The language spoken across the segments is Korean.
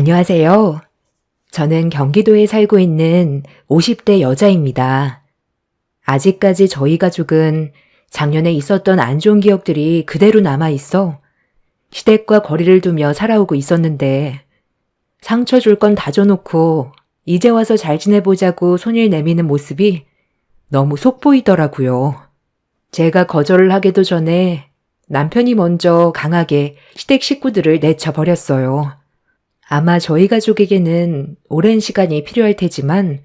안녕하세요. 저는 경기도에 살고 있는 50대 여자입니다. 아직까지 저희 가족은 작년에 있었던 안 좋은 기억들이 그대로 남아 있어 시댁과 거리를 두며 살아오고 있었는데 상처 줄 건 다 줘놓고 이제 와서 잘 지내보자고 손을 내미는 모습이 너무 속보이더라고요. 제가 거절을 하기도 전에 남편이 먼저 강하게 시댁 식구들을 내쳐버렸어요. 아마 저희 가족에게는 오랜 시간이 필요할 테지만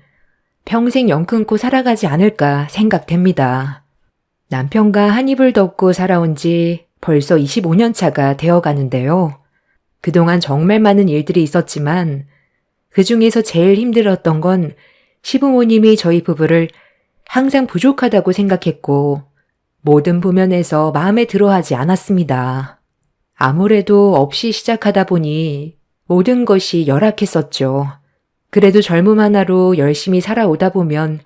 평생 영 끊고 살아가지 않을까 생각됩니다. 남편과 한 입을 덮고 살아온 지 벌써 25년 차가 되어 가는데요. 그동안 정말 많은 일들이 있었지만 그 중에서 제일 힘들었던 건 시부모님이 저희 부부를 항상 부족하다고 생각했고 모든 부면에서 마음에 들어하지 않았습니다. 아무래도 없이 시작하다 보니 모든 것이 열악했었죠. 그래도 젊음 하나로 열심히 살아오다 보면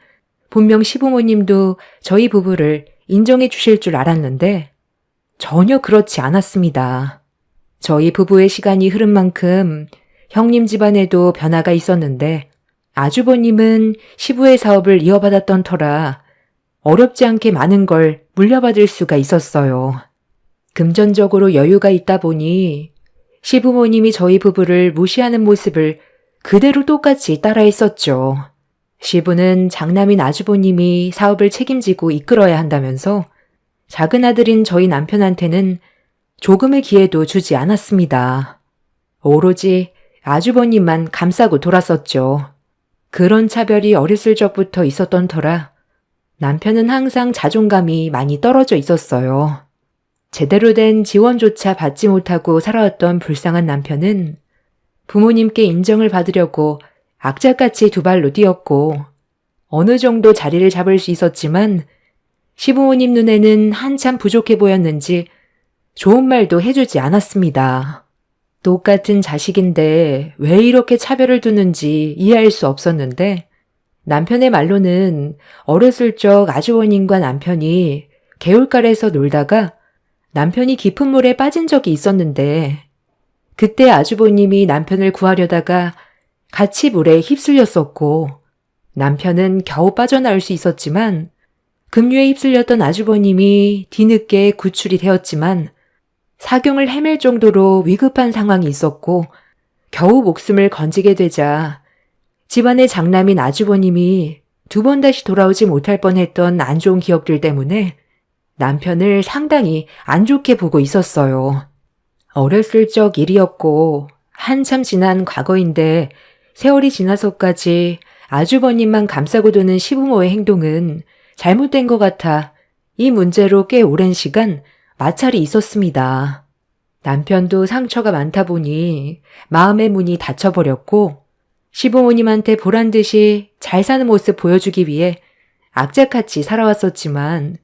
분명 시부모님도 저희 부부를 인정해 주실 줄 알았는데 전혀 그렇지 않았습니다. 저희 부부의 시간이 흐른 만큼 형님 집안에도 변화가 있었는데 아주버님은 시부의 사업을 이어받았던 터라 어렵지 않게 많은 걸 물려받을 수가 있었어요. 금전적으로 여유가 있다 보니 시부모님이 저희 부부를 무시하는 모습을 그대로 똑같이 따라했었죠. 시부는 장남인 아주버님이 사업을 책임지고 이끌어야 한다면서 작은 아들인 저희 남편한테는 조금의 기회도 주지 않았습니다. 오로지 아주버님만 감싸고 돌았었죠. 그런 차별이 어렸을 적부터 있었던 터라 남편은 항상 자존감이 많이 떨어져 있었어요. 제대로 된 지원조차 받지 못하고 살아왔던 불쌍한 남편은 부모님께 인정을 받으려고 악착같이 두 발로 뛰었고 어느 정도 자리를 잡을 수 있었지만 시부모님 눈에는 한참 부족해 보였는지 좋은 말도 해주지 않았습니다. 똑같은 자식인데 왜 이렇게 차별을 두는지 이해할 수 없었는데 남편의 말로는 어렸을 적 아주버님과 남편이 개울가에서 놀다가 남편이 깊은 물에 빠진 적이 있었는데 그때 아주버님이 남편을 구하려다가 같이 물에 휩쓸렸었고 남편은 겨우 빠져나올 수 있었지만 급류에 휩쓸렸던 아주버님이 뒤늦게 구출이 되었지만 사경을 헤맬 정도로 위급한 상황이 있었고 겨우 목숨을 건지게 되자 집안의 장남인 아주버님이 두 번 다시 돌아오지 못할 뻔했던 안 좋은 기억들 때문에 남편을 상당히 안 좋게 보고 있었어요. 어렸을 적 일이었고 한참 지난 과거인데 세월이 지나서까지 아주버님만 감싸고 도는 시부모의 행동은 잘못된 것 같아 이 문제로 꽤 오랜 시간 마찰이 있었습니다. 남편도 상처가 많다 보니 마음의 문이 닫혀버렸고 시부모님한테 보란 듯이 잘 사는 모습 보여주기 위해 악착같이 살아왔었지만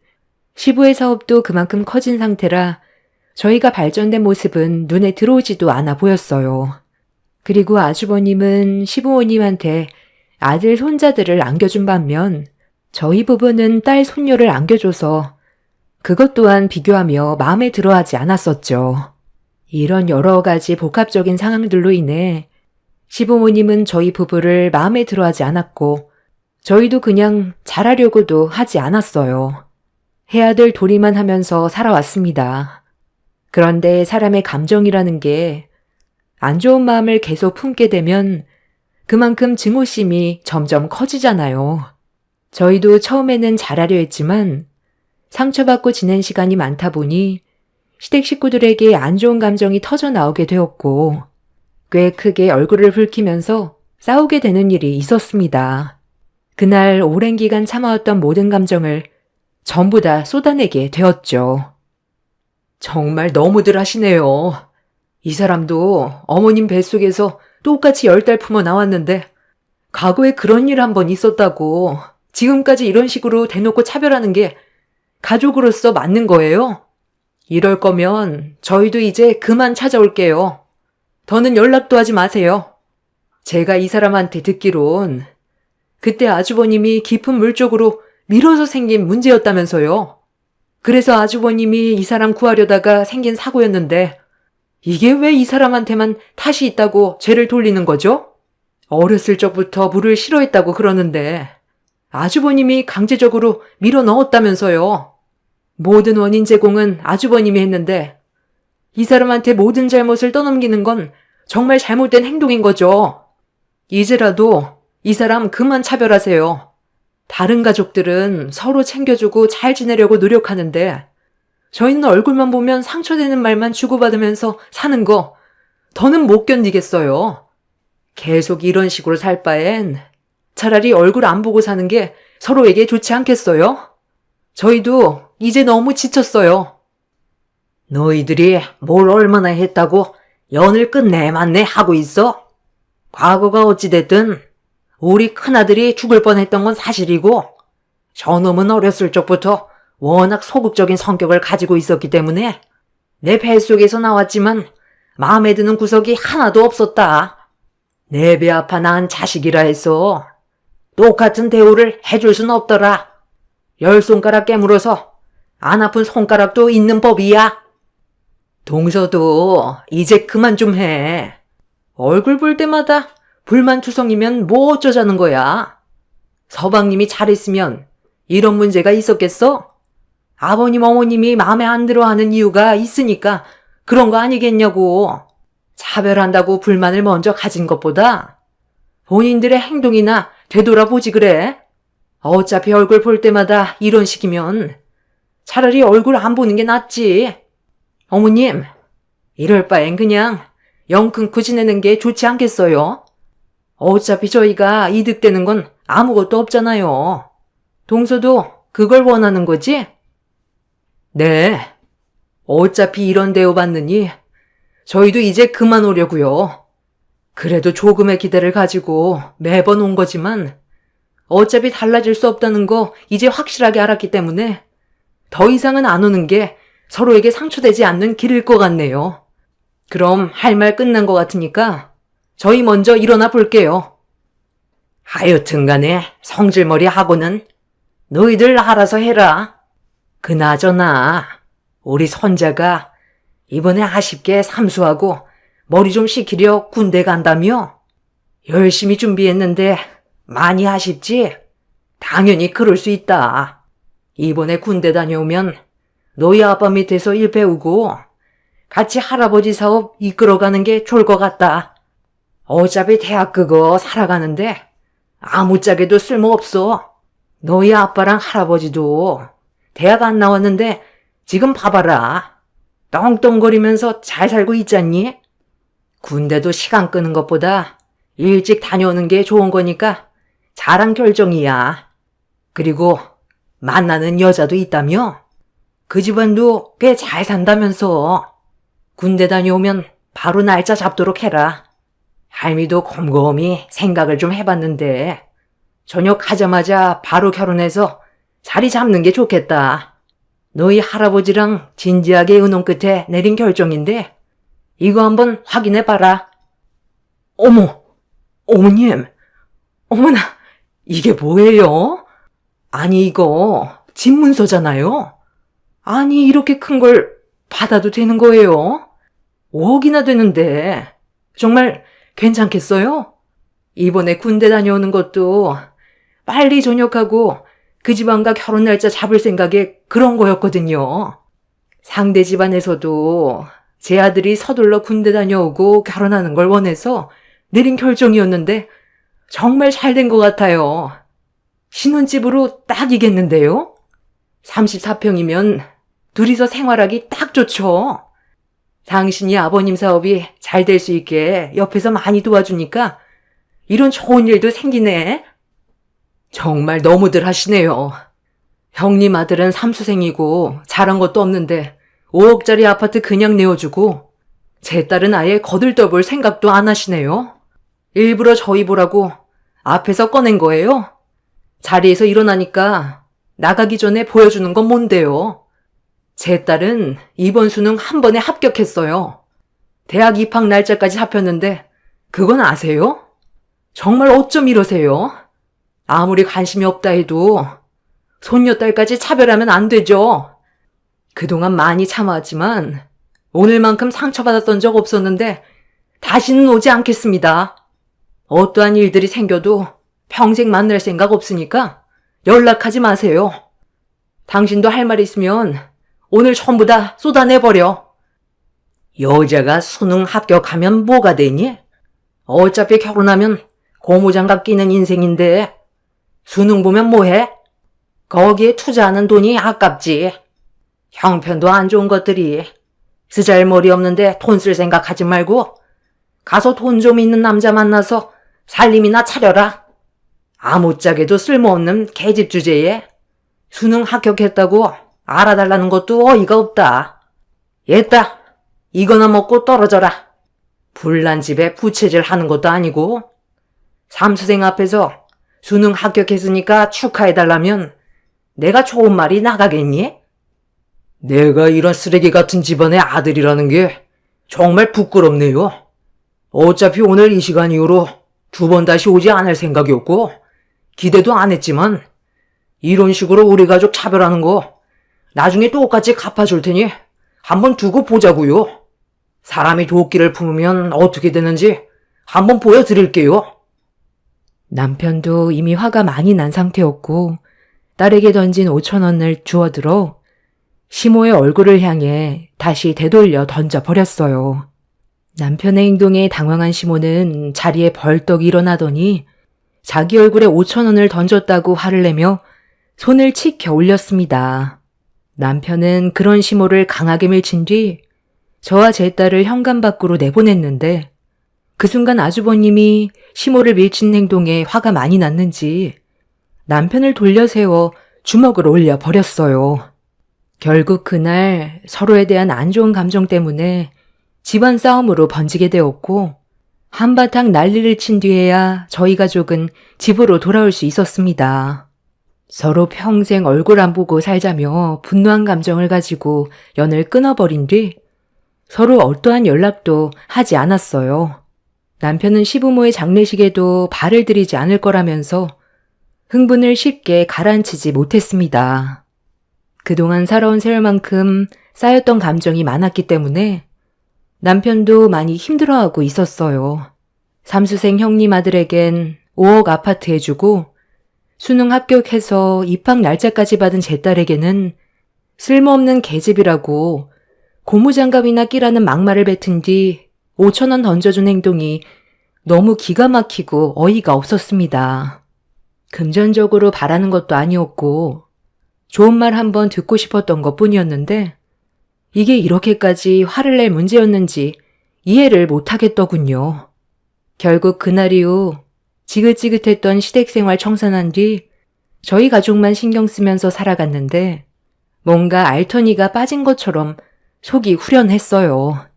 시부의 사업도 그만큼 커진 상태라 저희가 발전된 모습은 눈에 들어오지도 않아 보였어요. 그리고 아주버님은 시부모님한테 아들, 손자들을 안겨준 반면 저희 부부는 딸, 손녀를 안겨줘서 그것 또한 비교하며 마음에 들어하지 않았었죠. 이런 여러 가지 복합적인 상황들로 인해 시부모님은 저희 부부를 마음에 들어하지 않았고 저희도 그냥 잘하려고도 하지 않았어요. 해야 될 도리만 하면서 살아왔습니다. 그런데 사람의 감정이라는 게 안 좋은 마음을 계속 품게 되면 그만큼 증오심이 점점 커지잖아요. 저희도 처음에는 잘하려 했지만 상처받고 지낸 시간이 많다 보니 시댁 식구들에게 안 좋은 감정이 터져 나오게 되었고 꽤 크게 얼굴을 붉히면서 싸우게 되는 일이 있었습니다. 그날 오랜 기간 참아왔던 모든 감정을 전부 다 쏟아내게 되었죠. 정말 너무들 하시네요. 이 사람도 어머님 뱃속에서 똑같이 10달 품어 나왔는데 과거에 그런 일 한 번 있었다고 지금까지 이런 식으로 대놓고 차별하는 게 가족으로서 맞는 거예요? 이럴 거면 저희도 이제 그만 찾아올게요. 더는 연락도 하지 마세요. 제가 이 사람한테 듣기론 그때 아주버님이 깊은 물 쪽으로 밀어서 생긴 문제였다면서요. 그래서 아주버님이 이 사람 구하려다가 생긴 사고였는데 이게 왜 이 사람한테만 탓이 있다고 죄를 돌리는 거죠? 어렸을 적부터 물을 싫어했다고 그러는데 아주버님이 강제적으로 밀어 넣었다면서요. 모든 원인 제공은 아주버님이 했는데 이 사람한테 모든 잘못을 떠넘기는 건 정말 잘못된 행동인 거죠. 이제라도 이 사람 그만 차별하세요. 다른 가족들은 서로 챙겨주고 잘 지내려고 노력하는데 저희는 얼굴만 보면 상처되는 말만 주고받으면서 사는 거 더는 못 견디겠어요. 계속 이런 식으로 살 바엔 차라리 얼굴 안 보고 사는 게 서로에게 좋지 않겠어요? 저희도 이제 너무 지쳤어요. 너희들이 뭘 얼마나 했다고 연을 끝내만내 하고 있어? 과거가 어찌됐든 우리 큰아들이 죽을 뻔했던 건 사실이고 저놈은 어렸을 적부터 워낙 소극적인 성격을 가지고 있었기 때문에 내 뱃속에서 나왔지만 마음에 드는 구석이 하나도 없었다. 내 배 아파 낳은 자식이라 해서 똑같은 대우를 해줄 순 없더라. 10손가락 깨물어서 안 아픈 손가락도 있는 법이야. 동서도 이제 그만 좀 해. 얼굴 볼 때마다 불만투성이면 뭐 어쩌자는 거야. 서방님이 잘했으면 이런 문제가 있었겠어? 아버님 어머님이 마음에 안 들어 하는 이유가 있으니까 그런 거 아니겠냐고. 차별한다고 불만을 먼저 가진 것보다 본인들의 행동이나 되돌아보지 그래. 어차피 얼굴 볼 때마다 이런 식이면 차라리 얼굴 안 보는 게 낫지. 어머님, 이럴 바엔 그냥 영 끊고 지내는 게 좋지 않겠어요? 어차피 저희가 이득되는 건 아무것도 없잖아요. 동서도 그걸 원하는 거지? 네. 어차피 이런 대우받느니 저희도 이제 그만 오려고요. 그래도 조금의 기대를 가지고 매번 온 거지만 어차피 달라질 수 없다는 거 이제 확실하게 알았기 때문에 더 이상은 안 오는 게 서로에게 상처되지 않는 길일 것 같네요. 그럼 할 말 끝난 것 같으니까 저희 먼저 일어나 볼게요. 하여튼 간에 성질머리 하고는 너희들 알아서 해라. 그나저나 우리 손자가 이번에 아쉽게 삼수하고 머리 좀 식히려 군대 간다며? 열심히 준비했는데 많이 아쉽지? 당연히 그럴 수 있다. 이번에 군대 다녀오면 너희 아빠 밑에서 일 배우고 같이 할아버지 사업 이끌어가는 게 좋을 것 같다. 어차피 대학 그거 살아가는데 아무짝에도 쓸모없어. 너희 아빠랑 할아버지도 대학 안 나왔는데 지금 봐봐라. 떵떵거리면서 잘 살고 있잖니? 군대도 시간 끄는 것보다 일찍 다녀오는 게 좋은 거니까 잘한 결정이야. 그리고 만나는 여자도 있다며? 그 집안도 꽤 잘 산다면서. 군대 다녀오면 바로 날짜 잡도록 해라. 할미도 곰곰이 생각을 좀 해봤는데 저녁 가자마자 바로 결혼해서 자리 잡는 게 좋겠다. 너희 할아버지랑 진지하게 의논 끝에 내린 결정인데 이거 한번 확인해봐라. 어머, 어머님, 어머나, 이게 뭐예요? 아니 이거 집문서잖아요. 아니 이렇게 큰 걸 받아도 되는 거예요? 5억이나 되는데 정말 괜찮겠어요? 이번에 군대 다녀오는 것도 빨리 전역하고 그 집안과 결혼 날짜 잡을 생각에 그런 거였거든요. 상대 집안에서도 제 아들이 서둘러 군대 다녀오고 결혼하는 걸 원해서 내린 결정이었는데 정말 잘 된 것 같아요. 신혼집으로 딱이겠는데요? 34평이면 둘이서 생활하기 딱 좋죠. 당신이 아버님 사업이 잘 될 수 있게 옆에서 많이 도와주니까 이런 좋은 일도 생기네. 정말 너무들 하시네요. 형님 아들은 삼수생이고 잘한 것도 없는데 5억짜리 아파트 그냥 내어주고 제 딸은 아예 거들떠볼 생각도 안 하시네요. 일부러 저희 보라고 앞에서 꺼낸 거예요. 자리에서 일어나니까 나가기 전에 보여주는 건 뭔데요? 제 딸은 이번 수능 한 번에 합격했어요. 대학 입학 날짜까지 잡혔는데 그건 아세요? 정말 어쩜 이러세요? 아무리 관심이 없다 해도 손녀딸까지 차별하면 안 되죠. 그동안 많이 참아왔지만 오늘만큼 상처받았던 적 없었는데 다시는 오지 않겠습니다. 어떠한 일들이 생겨도 평생 만날 생각 없으니까 연락하지 마세요. 당신도 할 말 있으면 오늘 전부 다 쏟아내버려. 여자가 수능 합격하면 뭐가 되니? 어차피 결혼하면 고무장갑 끼는 인생인데 수능 보면 뭐해? 거기에 투자하는 돈이 아깝지. 형편도 안 좋은 것들이 쓰잘머리 없는데 돈 쓸 생각하지 말고 가서 돈 좀 있는 남자 만나서 살림이나 차려라. 아무짝에도 쓸모없는 계집 주제에 수능 합격했다고 알아달라는 것도 어이가 없다. 얘따, 이거나 먹고 떨어져라. 불난 집에 부채질 하는 것도 아니고 삼수생 앞에서 수능 합격했으니까 축하해달라면 내가 좋은 말이 나가겠니? 내가 이런 쓰레기 같은 집안의 아들이라는 게 정말 부끄럽네요. 어차피 오늘 이 시간 이후로 2번 다시 오지 않을 생각이었고 기대도 안 했지만 이런 식으로 우리 가족 차별하는 거 나중에 똑같이 갚아줄 테니 한번 두고 보자고요. 사람이 도끼를 품으면 어떻게 되는지 한번 보여드릴게요. 남편도 이미 화가 많이 난 상태였고 딸에게 던진 5,000원을 주워들어 시모의 얼굴을 향해 다시 되돌려 던져버렸어요. 남편의 행동에 당황한 시모는 자리에 벌떡 일어나더니 자기 얼굴에 5,000원을 던졌다고 화를 내며 손을 칙 겨울렸습니다. 남편은 그런 시모를 강하게 밀친 뒤 저와 제 딸을 현관 밖으로 내보냈는데 그 순간 아주버님이 시모를 밀친 행동에 화가 많이 났는지 남편을 돌려세워 주먹을 올려버렸어요. 결국 그날 서로에 대한 안 좋은 감정 때문에 집안 싸움으로 번지게 되었고 한바탕 난리를 친 뒤에야 저희 가족은 집으로 돌아올 수 있었습니다. 서로 평생 얼굴 안 보고 살자며 분노한 감정을 가지고 연을 끊어버린 뒤 서로 어떠한 연락도 하지 않았어요. 남편은 시부모의 장례식에도 발을 들이지 않을 거라면서 흥분을 쉽게 가라앉히지 못했습니다. 그동안 살아온 세월만큼 쌓였던 감정이 많았기 때문에 남편도 많이 힘들어하고 있었어요. 삼수생 형님 아들에겐 5억 아파트 해주고 수능 합격해서 입학 날짜까지 받은 제 딸에게는 쓸모없는 계집이라고 고무장갑이나 끼라는 막말을 뱉은 뒤 5,000원 던져준 행동이 너무 기가 막히고 어이가 없었습니다. 금전적으로 바라는 것도 아니었고 좋은 말 한번 듣고 싶었던 것뿐이었는데 이게 이렇게까지 화를 낼 문제였는지 이해를 못하겠더군요. 결국 그날 이후 지긋지긋했던 시댁생활 청산한 뒤 저희 가족만 신경 쓰면서 살아갔는데 뭔가 알터니가 빠진 것처럼 속이 후련했어요.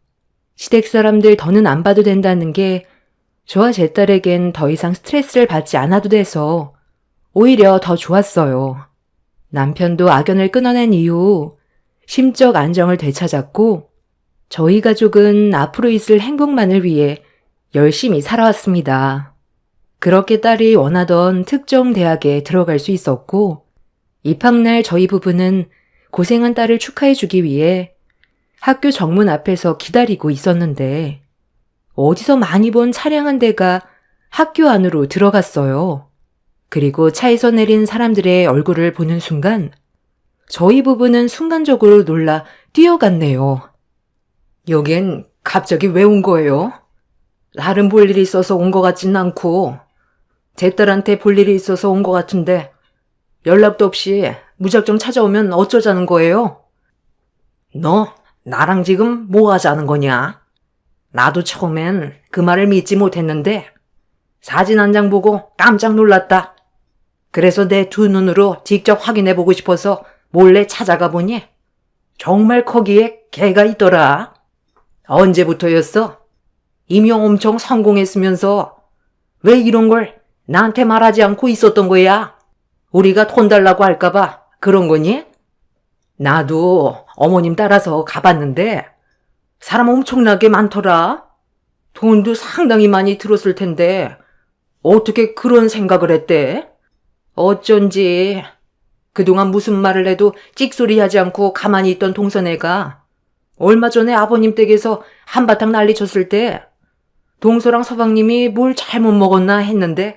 시댁 사람들 더는 안 봐도 된다는 게 저와 제 딸에겐 더 이상 스트레스를 받지 않아도 돼서 오히려 더 좋았어요. 남편도 악연을 끊어낸 이후 심적 안정을 되찾았고 저희 가족은 앞으로 있을 행복만을 위해 열심히 살아왔습니다. 그렇게 딸이 원하던 특정 대학에 들어갈 수 있었고 입학날 저희 부부는 고생한 딸을 축하해주기 위해 학교 정문 앞에서 기다리고 있었는데 어디서 많이 본 차량 한 대가 학교 안으로 들어갔어요. 그리고 차에서 내린 사람들의 얼굴을 보는 순간 저희 부부는 순간적으로 놀라 뛰어갔네요. 여긴 갑자기 왜 온 거예요? 다른 볼 일이 있어서 온 것 같진 않고 제 딸한테 볼 일이 있어서 온 것 같은데 연락도 없이 무작정 찾아오면 어쩌자는 거예요? 너 나랑 지금 뭐 하자는 거냐? 나도 처음엔 그 말을 믿지 못했는데 사진 한 장 보고 깜짝 놀랐다. 그래서 내 두 눈으로 직접 확인해보고 싶어서 몰래 찾아가 보니 정말 거기에 개가 있더라. 언제부터였어? 이미 엄청 성공했으면서 왜 이런 걸 나한테 말하지 않고 있었던 거야? 우리가 돈 달라고 할까봐 그런 거니? 나도 어머님 따라서 가봤는데 사람 엄청나게 많더라. 돈도 상당히 많이 들었을 텐데 어떻게 그런 생각을 했대? 어쩐지 그동안 무슨 말을 해도 찍소리 하지 않고 가만히 있던 동선애가 얼마 전에 아버님 댁에서 한바탕 난리 쳤을 때 동서랑 서방님이 뭘 잘못 먹었나 했는데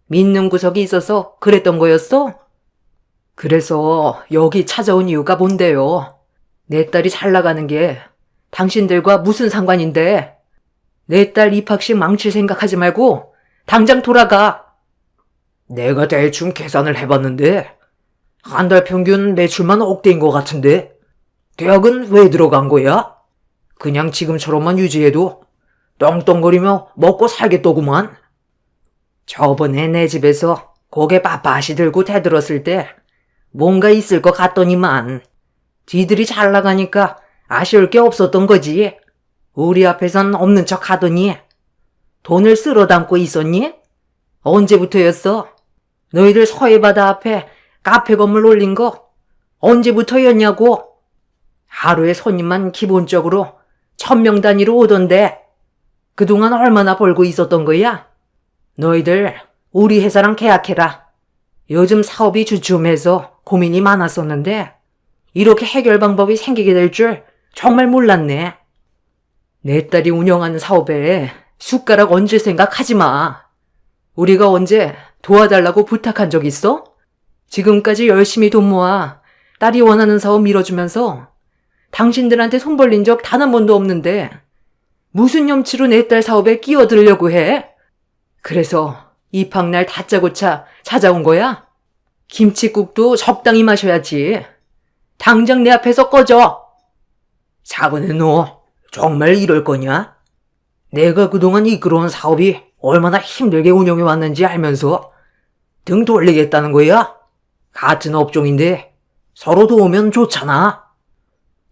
믿는 구석이 있어서 그랬던 거였어? 그래서 여기 찾아온 이유가 뭔데요? 내 딸이 잘 나가는 게 당신들과 무슨 상관인데? 내 딸 입학식 망칠 생각하지 말고 당장 돌아가. 내가 대충 계산을 해봤는데 한 달 평균 매출만 억대인 것 같은데 대학은 왜 들어간 거야? 그냥 지금처럼만 유지해도 떵떵거리며 먹고 살겠더구만. 저번에 내 집에서 고개 빳빳이 들고 대들었을 때 뭔가 있을 것 같더니만 지들이 잘 나가니까 아쉬울 게 없었던 거지. 우리 앞에선 없는 척 하더니 돈을 쓸어 담고 있었니? 언제부터였어? 너희들 서해바다 앞에 카페 건물 올린 거 언제부터였냐고? 하루에 손님만 기본적으로 1000명 단위로 오던데 그동안 얼마나 벌고 있었던 거야? 너희들 우리 회사랑 계약해라. 요즘 사업이 주춤해서 고민이 많았었는데 이렇게 해결 방법이 생기게 될 줄 정말 몰랐네. 내 딸이 운영하는 사업에 숟가락 얹을 생각 하지 마. 우리가 언제 도와달라고 부탁한 적 있어? 지금까지 열심히 돈 모아 딸이 원하는 사업 밀어주면서 당신들한테 손 벌린 적 단 한 번도 없는데 무슨 염치로 내 딸 사업에 끼어들려고 해? 그래서 입학날 다짜고짜 찾아온 거야? 김칫국도 적당히 마셔야지. 당장 내 앞에서 꺼져. 작은애 너 정말 이럴 거냐? 내가 그동안 이끌어온 사업이 얼마나 힘들게 운영해 왔는지 알면서 등 돌리겠다는 거야? 같은 업종인데 서로 도우면 좋잖아.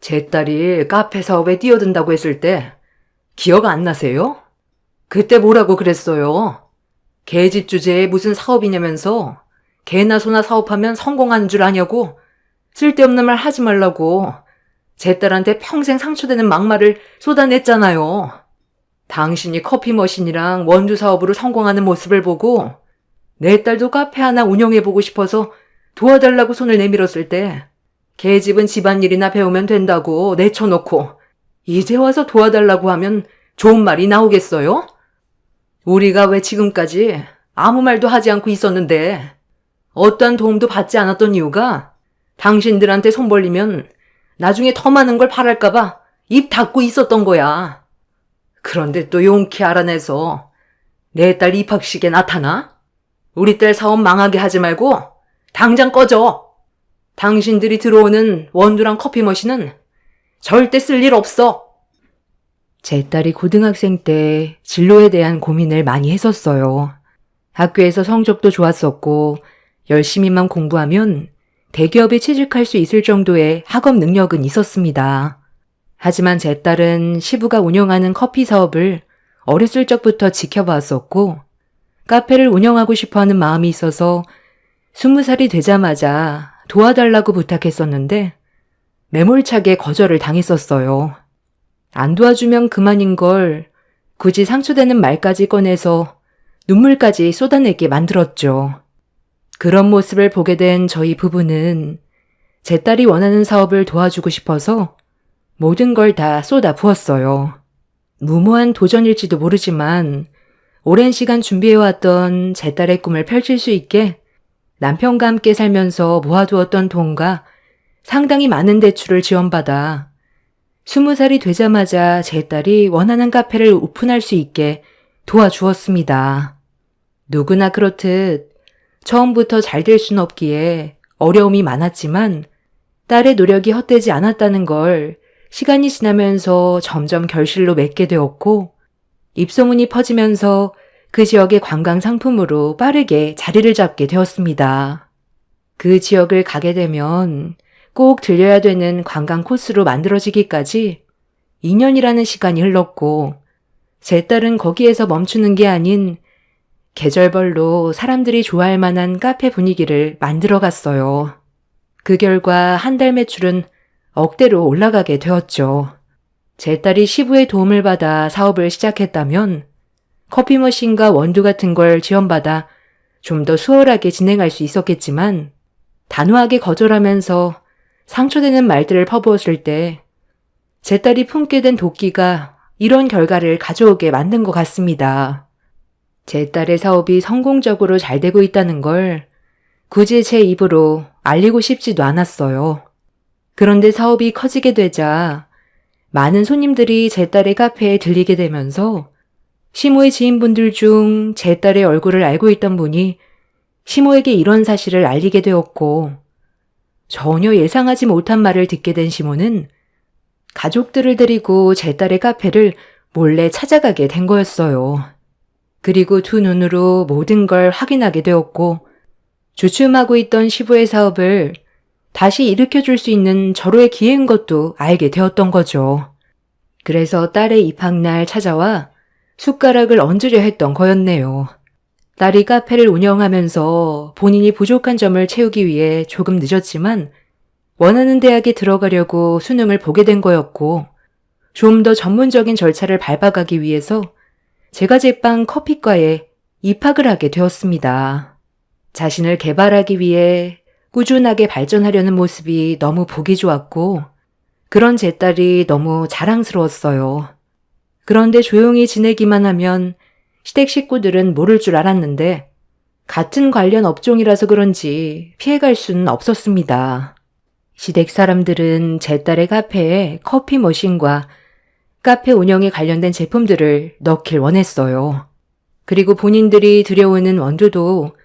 제 딸이 카페 사업에 뛰어든다고 했을 때 기억 안 나세요? 그때 뭐라고 그랬어요? 개집 주제에 무슨 사업이냐면서 개나 소나 사업하면 성공하는 줄 아냐고 쓸데없는 말 하지 말라고 제 딸한테 평생 상처되는 막말을 쏟아냈잖아요. 당신이 커피 머신이랑 원두 사업으로 성공하는 모습을 보고 내 딸도 카페 하나 운영해보고 싶어서 도와달라고 손을 내밀었을 때 개집은 집안일이나 배우면 된다고 내쳐놓고 이제 와서 도와달라고 하면 좋은 말이 나오겠어요? 우리가 왜 지금까지 아무 말도 하지 않고 있었는데 어떠한 도움도 받지 않았던 이유가 당신들한테 손 벌리면 나중에 더 많은 걸 바랄까봐 입 닫고 있었던 거야. 그런데 또 용케 알아내서 내 딸 입학식에 나타나? 우리 딸 사업 망하게 하지 말고 당장 꺼져. 당신들이 들어오는 원두랑 커피 머신은 절대 쓸 일 없어. 제 딸이 고등학생 때 진로에 대한 고민을 많이 했었어요. 학교에서 성적도 좋았었고 열심히만 공부하면 대기업에 취직할 수 있을 정도의 학업 능력은 있었습니다. 하지만 제 딸은 시부가 운영하는 커피 사업을 어렸을 적부터 지켜봤었고 카페를 운영하고 싶어하는 마음이 있어서 20살이 되자마자 도와달라고 부탁했었는데 매몰차게 거절을 당했었어요. 안 도와주면 그만인 걸 굳이 상처되는 말까지 꺼내서 눈물까지 쏟아내게 만들었죠. 그런 모습을 보게 된 저희 부부는 제 딸이 원하는 사업을 도와주고 싶어서 모든 걸 다 쏟아 부었어요. 무모한 도전일지도 모르지만 오랜 시간 준비해왔던 제 딸의 꿈을 펼칠 수 있게 남편과 함께 살면서 모아두었던 돈과 상당히 많은 대출을 지원받아 20살이 되자마자 제 딸이 원하는 카페를 오픈할 수 있게 도와주었습니다. 누구나 그렇듯 처음부터 잘 될 순 없기에 어려움이 많았지만 딸의 노력이 헛되지 않았다는 걸 시간이 지나면서 점점 결실로 맺게 되었고 입소문이 퍼지면서 그 지역의 관광 상품으로 빠르게 자리를 잡게 되었습니다. 그 지역을 가게 되면 꼭 들려야 되는 관광 코스로 만들어지기까지 2년이라는 시간이 흘렀고 제 딸은 거기에서 멈추는 게 아닌 계절별로 사람들이 좋아할 만한 카페 분위기를 만들어 갔어요. 그 결과 한 달 매출은 억대로 올라가게 되었죠. 제 딸이 시부의 도움을 받아 사업을 시작했다면 커피 머신과 원두 같은 걸 지원받아 좀 더 수월하게 진행할 수 있었겠지만 단호하게 거절하면서 상처되는 말들을 퍼부었을 때 제 딸이 품게 된 도끼가 이런 결과를 가져오게 만든 것 같습니다. 제 딸의 사업이 성공적으로 잘 되고 있다는 걸 굳이 제 입으로 알리고 싶지도 않았어요. 그런데 사업이 커지게 되자 많은 손님들이 제 딸의 카페에 들리게 되면서 시모의 지인분들 중 제 딸의 얼굴을 알고 있던 분이 시모에게 이런 사실을 알리게 되었고, 전혀 예상하지 못한 말을 듣게 된 시모는 가족들을 데리고 제 딸의 카페를 몰래 찾아가게 된 거였어요. 그리고 두 눈으로 모든 걸 확인하게 되었고, 주춤하고 있던 시부의 사업을 다시 일으켜줄 수 있는 절호의 기회인 것도 알게 되었던 거죠. 그래서 딸의 입학날 찾아와 숟가락을 얹으려 했던 거였네요. 딸이 카페를 운영하면서 본인이 부족한 점을 채우기 위해 조금 늦었지만 원하는 대학에 들어가려고 수능을 보게 된 거였고, 좀 더 전문적인 절차를 밟아가기 위해서 제가 제빵 커피과에 입학을 하게 되었습니다. 자신을 개발하기 위해 꾸준하게 발전하려는 모습이 너무 보기 좋았고, 그런 제 딸이 너무 자랑스러웠어요. 그런데 조용히 지내기만 하면 시댁 식구들은 모를 줄 알았는데 같은 관련 업종이라서 그런지 피해갈 수는 없었습니다. 시댁 사람들은 제 딸의 카페에 커피 머신과 카페 운영에 관련된 제품들을 넣길 원했어요. 그리고 본인들이 들여오는 원두도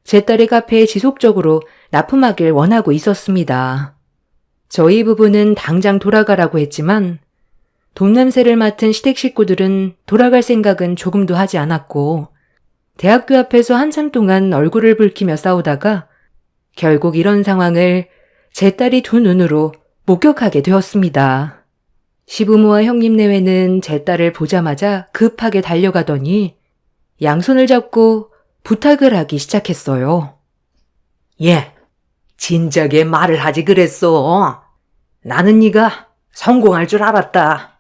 제 딸의 카페에 지속적으로 납품하길 원하고 있었습니다. 저희 부부는 당장 돌아가라고 했지만 돈 냄새를 맡은 시댁 식구들은 돌아갈 생각은 조금도 하지 않았고, 대학교 앞에서 한참 동안 얼굴을 붉히며 싸우다가 결국 이런 상황을 제 딸이 두 눈으로 목격하게 되었습니다. 시부모와 형님 내외는 제 딸을 보자마자 급하게 달려가더니 양손을 잡고 부탁을 하기 시작했어요. 예, 진작에 말을 하지 그랬어. 나는 네가 성공할 줄 알았다.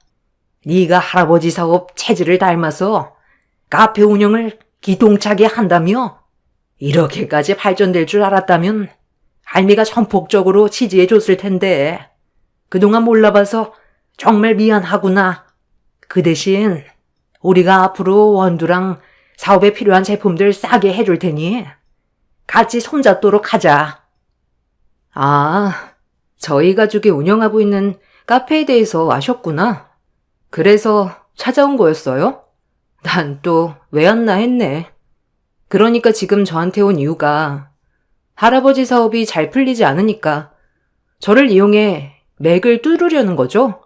네가 할아버지 사업 체질을 닮아서 카페 운영을 기똥차게 한다며 이렇게까지 발전될 줄 알았다면 할미가 전폭적으로 지지해 줬을 텐데 그동안 몰라봐서 정말 미안하구나. 그 대신 우리가 앞으로 원두랑 사업에 필요한 제품들 싸게 해줄 테니 같이 손잡도록 하자. 아, 저희 가족이 운영하고 있는 카페에 대해서 아셨구나. 그래서 찾아온 거였어요? 난 또 왜 왔나 했네. 그러니까 지금 저한테 온 이유가 할아버지 사업이 잘 풀리지 않으니까 저를 이용해 맥을 뚫으려는 거죠?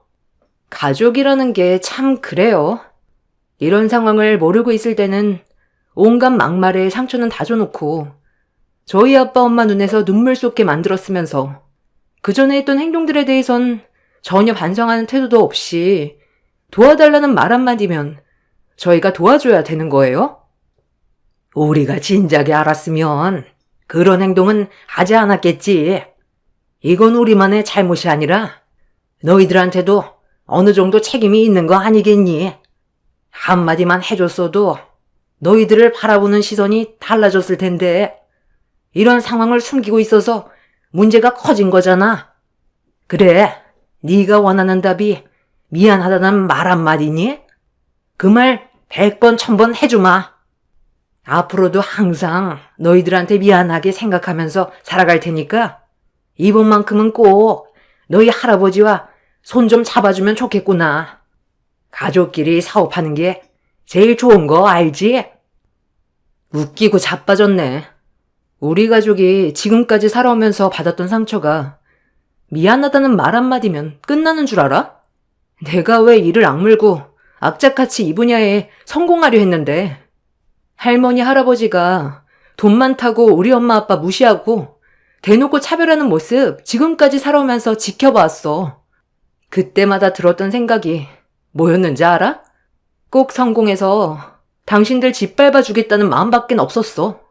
가족이라는 게 참 그래요. 이런 상황을 모르고 있을 때는 온갖 막말에 상처는 다 줘놓고 저희 아빠 엄마 눈에서 눈물 쏟게 만들었으면서 그 전에 했던 행동들에 대해선 전혀 반성하는 태도도 없이 도와달라는 말 한마디면 저희가 도와줘야 되는 거예요? 우리가 진작에 알았으면 그런 행동은 하지 않았겠지. 이건 우리만의 잘못이 아니라 너희들한테도 어느 정도 책임이 있는 거 아니겠니? 한마디만 해줬어도 너희들을 바라보는 시선이 달라졌을 텐데 이런 상황을 숨기고 있어서 문제가 커진 거잖아. 그래, 네가 원하는 답이 미안하다는 말 한마디니? 그 말 100번 1000번 해주마. 앞으로도 항상 너희들한테 미안하게 생각하면서 살아갈 테니까 이번만큼은 꼭 너희 할아버지와 손 좀 잡아주면 좋겠구나. 가족끼리 사업하는 게 제일 좋은 거 알지? 웃기고 자빠졌네. 우리 가족이 지금까지 살아오면서 받았던 상처가 미안하다는 말 한마디면 끝나는 줄 알아? 내가 왜 이를 악물고 악착같이 이 분야에 성공하려 했는데 할머니 할아버지가 돈 많다고 우리 엄마 아빠 무시하고 대놓고 차별하는 모습 지금까지 살아오면서 지켜봤어. 그때마다 들었던 생각이 뭐였는지 알아? 꼭 성공해서 당신들 짓밟아 주겠다는 마음밖엔 없었어.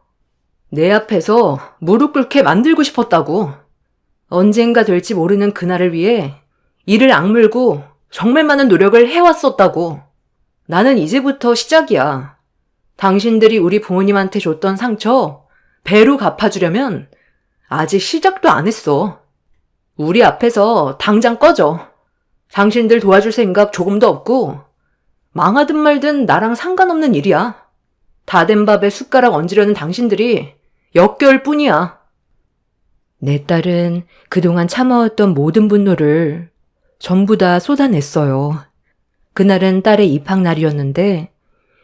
내 앞에서 무릎 꿇게 만들고 싶었다고. 언젠가 될지 모르는 그날을 위해 이를 악물고 정말 많은 노력을 해왔었다고. 나는 이제부터 시작이야. 당신들이 우리 부모님한테 줬던 상처 배로 갚아주려면 아직 시작도 안 했어. 우리 앞에서 당장 꺼져. 당신들 도와줄 생각 조금도 없고 망하든 말든 나랑 상관없는 일이야. 다 된 밥에 숟가락 얹으려는 당신들이 역겨울 뿐이야. 내 딸은 그동안 참아왔던 모든 분노를 전부 다 쏟아냈어요. 그날은 딸의 입학날이었는데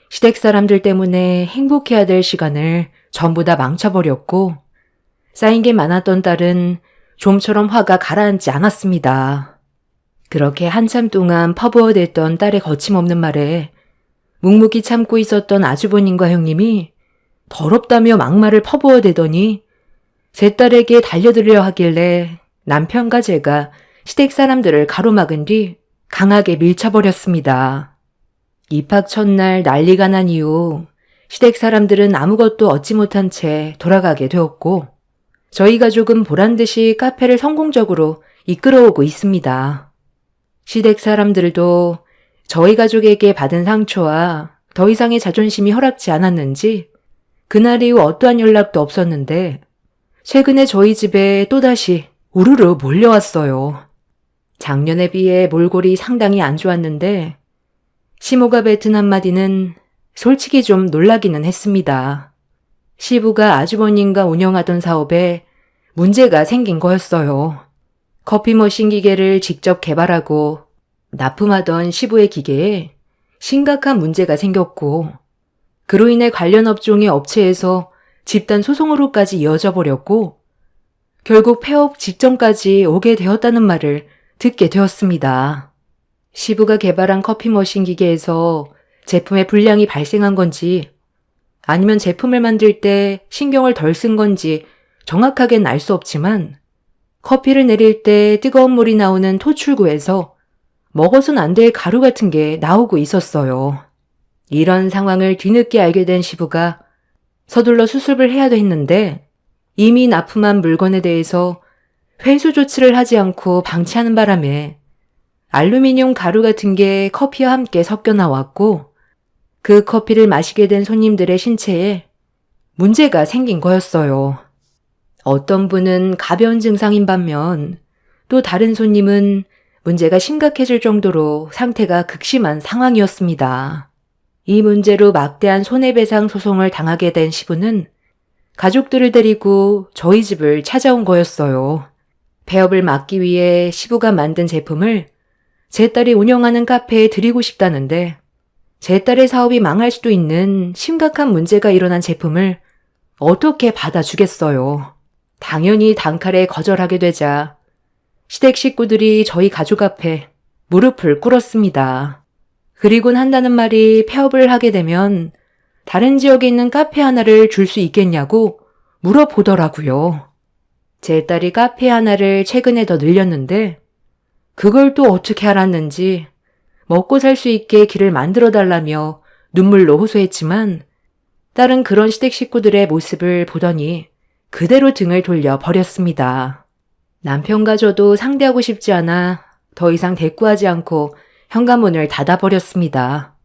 시댁 사람들 때문에 행복해야 될 시간을 전부 다 망쳐버렸고 쌓인 게 많았던 딸은 좀처럼 화가 가라앉지 않았습니다. 그렇게 한참 동안 퍼부어댔던 딸의 거침없는 말에 묵묵히 참고 있었던 아주버님과 형님이 더럽다며 막말을 퍼부어대더니 제 딸에게 달려들려 하길래 남편과 제가 시댁 사람들을 가로막은 뒤 강하게 밀쳐버렸습니다. 입학 첫날 난리가 난 이후 시댁 사람들은 아무것도 얻지 못한 채 돌아가게 되었고 저희 가족은 보란듯이 카페를 성공적으로 이끌어오고 있습니다. 시댁 사람들도 저희 가족에게 받은 상처와 더 이상의 자존심이 허락지 않았는지 그날 이후 어떠한 연락도 없었는데 최근에 저희 집에 또다시 우르르 몰려왔어요. 작년에 비해 몰골이 상당히 안 좋았는데 시모가 뱉은 한마디는 솔직히 좀 놀라기는 했습니다. 시부가 아주버님과 운영하던 사업에 문제가 생긴 거였어요. 커피 머신 기계를 직접 개발하고 납품하던 시부의 기계에 심각한 문제가 생겼고 그로 인해 관련 업종의 업체에서 집단 소송으로까지 이어져 버렸고 결국 폐업 직전까지 오게 되었다는 말을 듣게 되었습니다. 시부가 개발한 커피 머신 기계에서 제품에 불량이 발생한 건지 아니면 제품을 만들 때 신경을 덜 쓴 건지 정확하게는 알 수 없지만 커피를 내릴 때 뜨거운 물이 나오는 토출구에서 먹어선 안 될 가루 같은 게 나오고 있었어요. 이런 상황을 뒤늦게 알게 된 시부가 서둘러 수습을 해야 했는데 이미 납품한 물건에 대해서 회수 조치를 하지 않고 방치하는 바람에 알루미늄 가루 같은 게 커피와 함께 섞여 나왔고 그 커피를 마시게 된 손님들의 신체에 문제가 생긴 거였어요. 어떤 분은 가벼운 증상인 반면 또 다른 손님은 문제가 심각해질 정도로 상태가 극심한 상황이었습니다. 이 문제로 막대한 손해배상 소송을 당하게 된 시부는 가족들을 데리고 저희 집을 찾아온 거였어요. 폐업을 막기 위해 시부가 만든 제품을 제 딸이 운영하는 카페에 드리고 싶다는데 제 딸의 사업이 망할 수도 있는 심각한 문제가 일어난 제품을 어떻게 받아주겠어요. 당연히 단칼에 거절하게 되자 시댁 식구들이 저희 가족 앞에 무릎을 꿇었습니다. 그리곤 한다는 말이 폐업을 하게 되면 다른 지역에 있는 카페 하나를 줄 수 있겠냐고 물어보더라고요. 제 딸이 카페 하나를 최근에 더 늘렸는데 그걸 또 어떻게 알았는지 먹고 살 수 있게 길을 만들어 달라며 눈물로 호소했지만 딸은 그런 시댁 식구들의 모습을 보더니 그대로 등을 돌려 버렸습니다. 남편과 저도 상대하고 싶지 않아 더 이상 대꾸하지 않고 현관문을 닫아버렸습니다.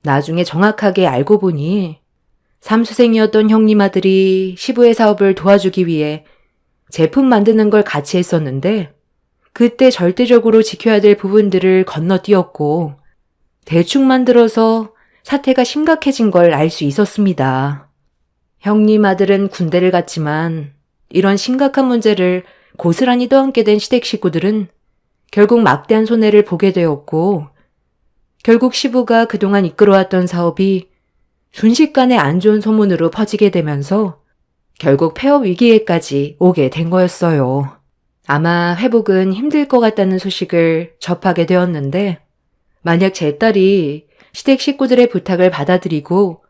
나중에 정확하게 알고 보니 삼수생이었던 형님 아들이 시부의 사업을 도와주기 위해 제품 만드는 걸 같이 했었는데 그때 절대적으로 지켜야 될 부분들을 건너뛰었고 대충 만들어서 사태가 심각해진 걸 알 수 있었습니다. 형님 아들은 군대를 갔지만 이런 심각한 문제를 고스란히 떠안게 된 시댁 식구들은 결국 막대한 손해를 보게 되었고 결국 시부가 그동안 이끌어왔던 사업이 순식간에 안 좋은 소문으로 퍼지게 되면서 결국 폐업 위기에까지 오게 된 거였어요. 아마 회복은 힘들 것 같다는 소식을 접하게 되었는데 만약 제 딸이 시댁 식구들의 부탁을 받아들이고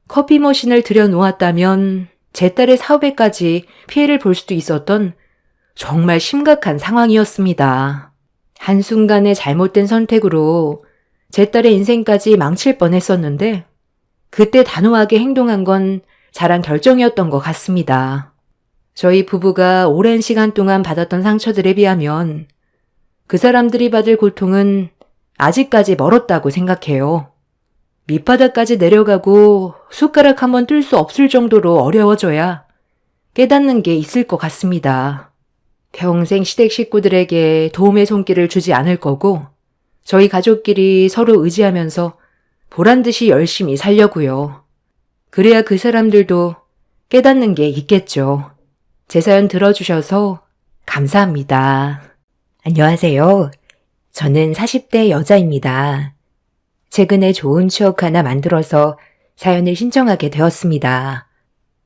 커피 머신을 들여놓았다면 제 딸의 사업에까지 피해를 볼 수도 있었던 정말 심각한 상황이었습니다. 한순간의 잘못된 선택으로 제 딸의 인생까지 망칠 뻔했었는데 그때 단호하게 행동한 건 잘한 결정이었던 것 같습니다. 저희 부부가 오랜 시간 동안 받았던 상처들에 비하면 그 사람들이 받을 고통은 아직까지 멀었다고 생각해요. 밑바닥까지 내려가고 숟가락 한번 뜰 수 없을 정도로 어려워져야 깨닫는 게 있을 것 같습니다. 평생 시댁 식구들에게 도움의 손길을 주지 않을 거고 저희 가족끼리 서로 의지하면서 보란 듯이 열심히 살려고요. 그래야 그 사람들도 깨닫는 게 있겠죠. 제 사연 들어주셔서 감사합니다. 안녕하세요. 저는 40대 여자입니다. 최근에 좋은 추억 하나 만들어서 사연을 신청하게 되었습니다.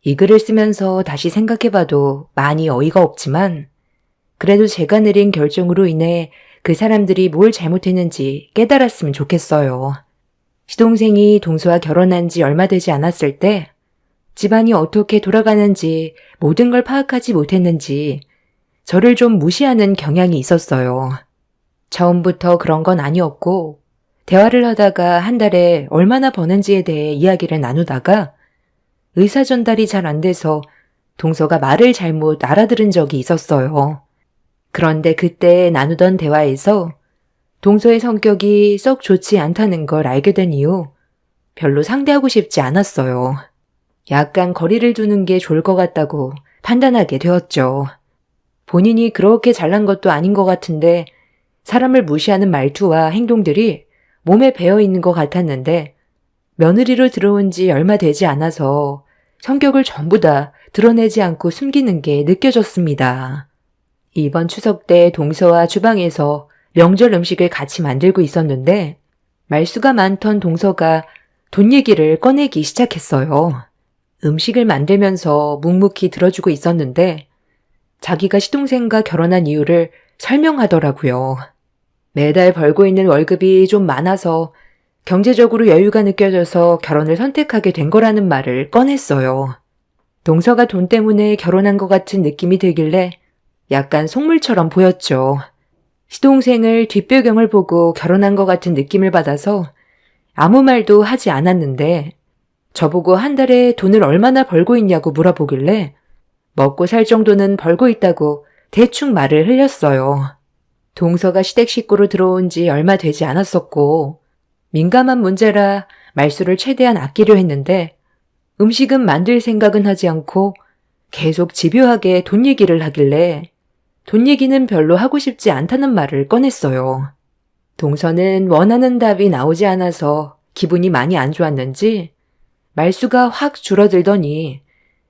이 글을 쓰면서 다시 생각해봐도 많이 어이가 없지만 그래도 제가 내린 결정으로 인해 그 사람들이 뭘 잘못했는지 깨달았으면 좋겠어요. 시동생이 동서와 결혼한 지 얼마 되지 않았을 때 집안이 어떻게 돌아가는지 모든 걸 파악하지 못했는지 저를 좀 무시하는 경향이 있었어요. 처음부터 그런 건 아니었고 대화를 하다가 한 달에 얼마나 버는지에 대해 이야기를 나누다가 의사 전달이 잘 안 돼서 동서가 말을 잘못 알아들은 적이 있었어요. 그런데 그때 나누던 대화에서 동서의 성격이 썩 좋지 않다는 걸 알게 된 이후 별로 상대하고 싶지 않았어요. 약간 거리를 두는 게 좋을 것 같다고 판단하게 되었죠. 본인이 그렇게 잘난 것도 아닌 것 같은데 사람을 무시하는 말투와 행동들이 몸에 배어 있는 것 같았는데 며느리로 들어온 지 얼마 되지 않아서 성격을 전부 다 드러내지 않고 숨기는 게 느껴졌습니다. 이번 추석 때 동서와 주방에서 명절 음식을 같이 만들고 있었는데 말수가 많던 동서가 돈 얘기를 꺼내기 시작했어요. 음식을 만들면서 묵묵히 들어주고 있었는데 자기가 시동생과 결혼한 이유를 설명하더라고요. 매달 벌고 있는 월급이 좀 많아서 경제적으로 여유가 느껴져서 결혼을 선택하게 된 거라는 말을 꺼냈어요. 동서가 돈 때문에 결혼한 것 같은 느낌이 들길래 약간 속물처럼 보였죠. 시동생을 뒷배경을 보고 결혼한 것 같은 느낌을 받아서 아무 말도 하지 않았는데 저보고 한 달에 돈을 얼마나 벌고 있냐고 물어보길래 먹고 살 정도는 벌고 있다고 대충 말을 흘렸어요. 동서가 시댁 식구로 들어온 지 얼마 되지 않았었고 민감한 문제라 말수를 최대한 아끼려 했는데 음식은 만들 생각은 하지 않고 계속 집요하게 돈 얘기를 하길래 돈 얘기는 별로 하고 싶지 않다는 말을 꺼냈어요. 동서는 원하는 답이 나오지 않아서 기분이 많이 안 좋았는지 말수가 확 줄어들더니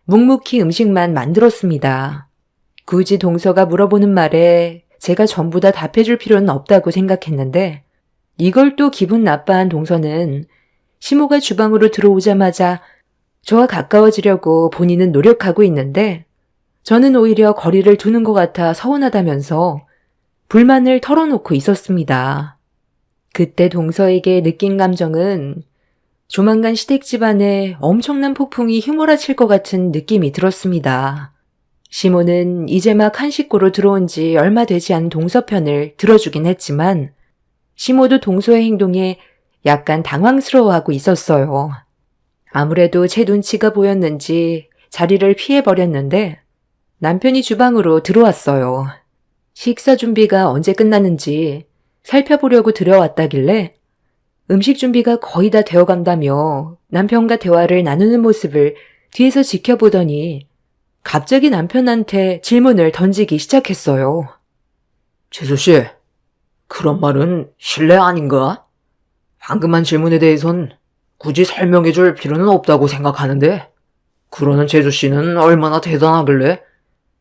묵묵히 음식만 만들었습니다. 굳이 동서가 물어보는 말에 제가 전부 다 답해줄 필요는 없다고 생각했는데 이걸 또 기분 나빠한 동서는 시모가 주방으로 들어오자마자 저와 가까워지려고 본인은 노력하고 있는데 저는 오히려 거리를 두는 것 같아 서운하다면서 불만을 털어놓고 있었습니다. 그때 동서에게 느낀 감정은 조만간 시댁 집안에 엄청난 폭풍이 휘몰아칠 것 같은 느낌이 들었습니다. 시모는 이제 막 한 식구로 들어온 지 얼마 되지 않은 동서 편을 들어주긴 했지만 시모도 동서의 행동에 약간 당황스러워하고 있었어요. 아무래도 제 눈치가 보였는지 자리를 피해버렸는데 남편이 주방으로 들어왔어요. 식사 준비가 언제 끝나는지 살펴보려고 들어왔다길래 음식 준비가 거의 다 되어간다며 남편과 대화를 나누는 모습을 뒤에서 지켜보더니 갑자기 남편한테 질문을 던지기 시작했어요. 재수씨, 그런 말은 실례 아닌가? 방금 한 질문에 대해선 굳이 설명해줄 필요는 없다고 생각하는데 그러는 재수씨는 얼마나 대단하길래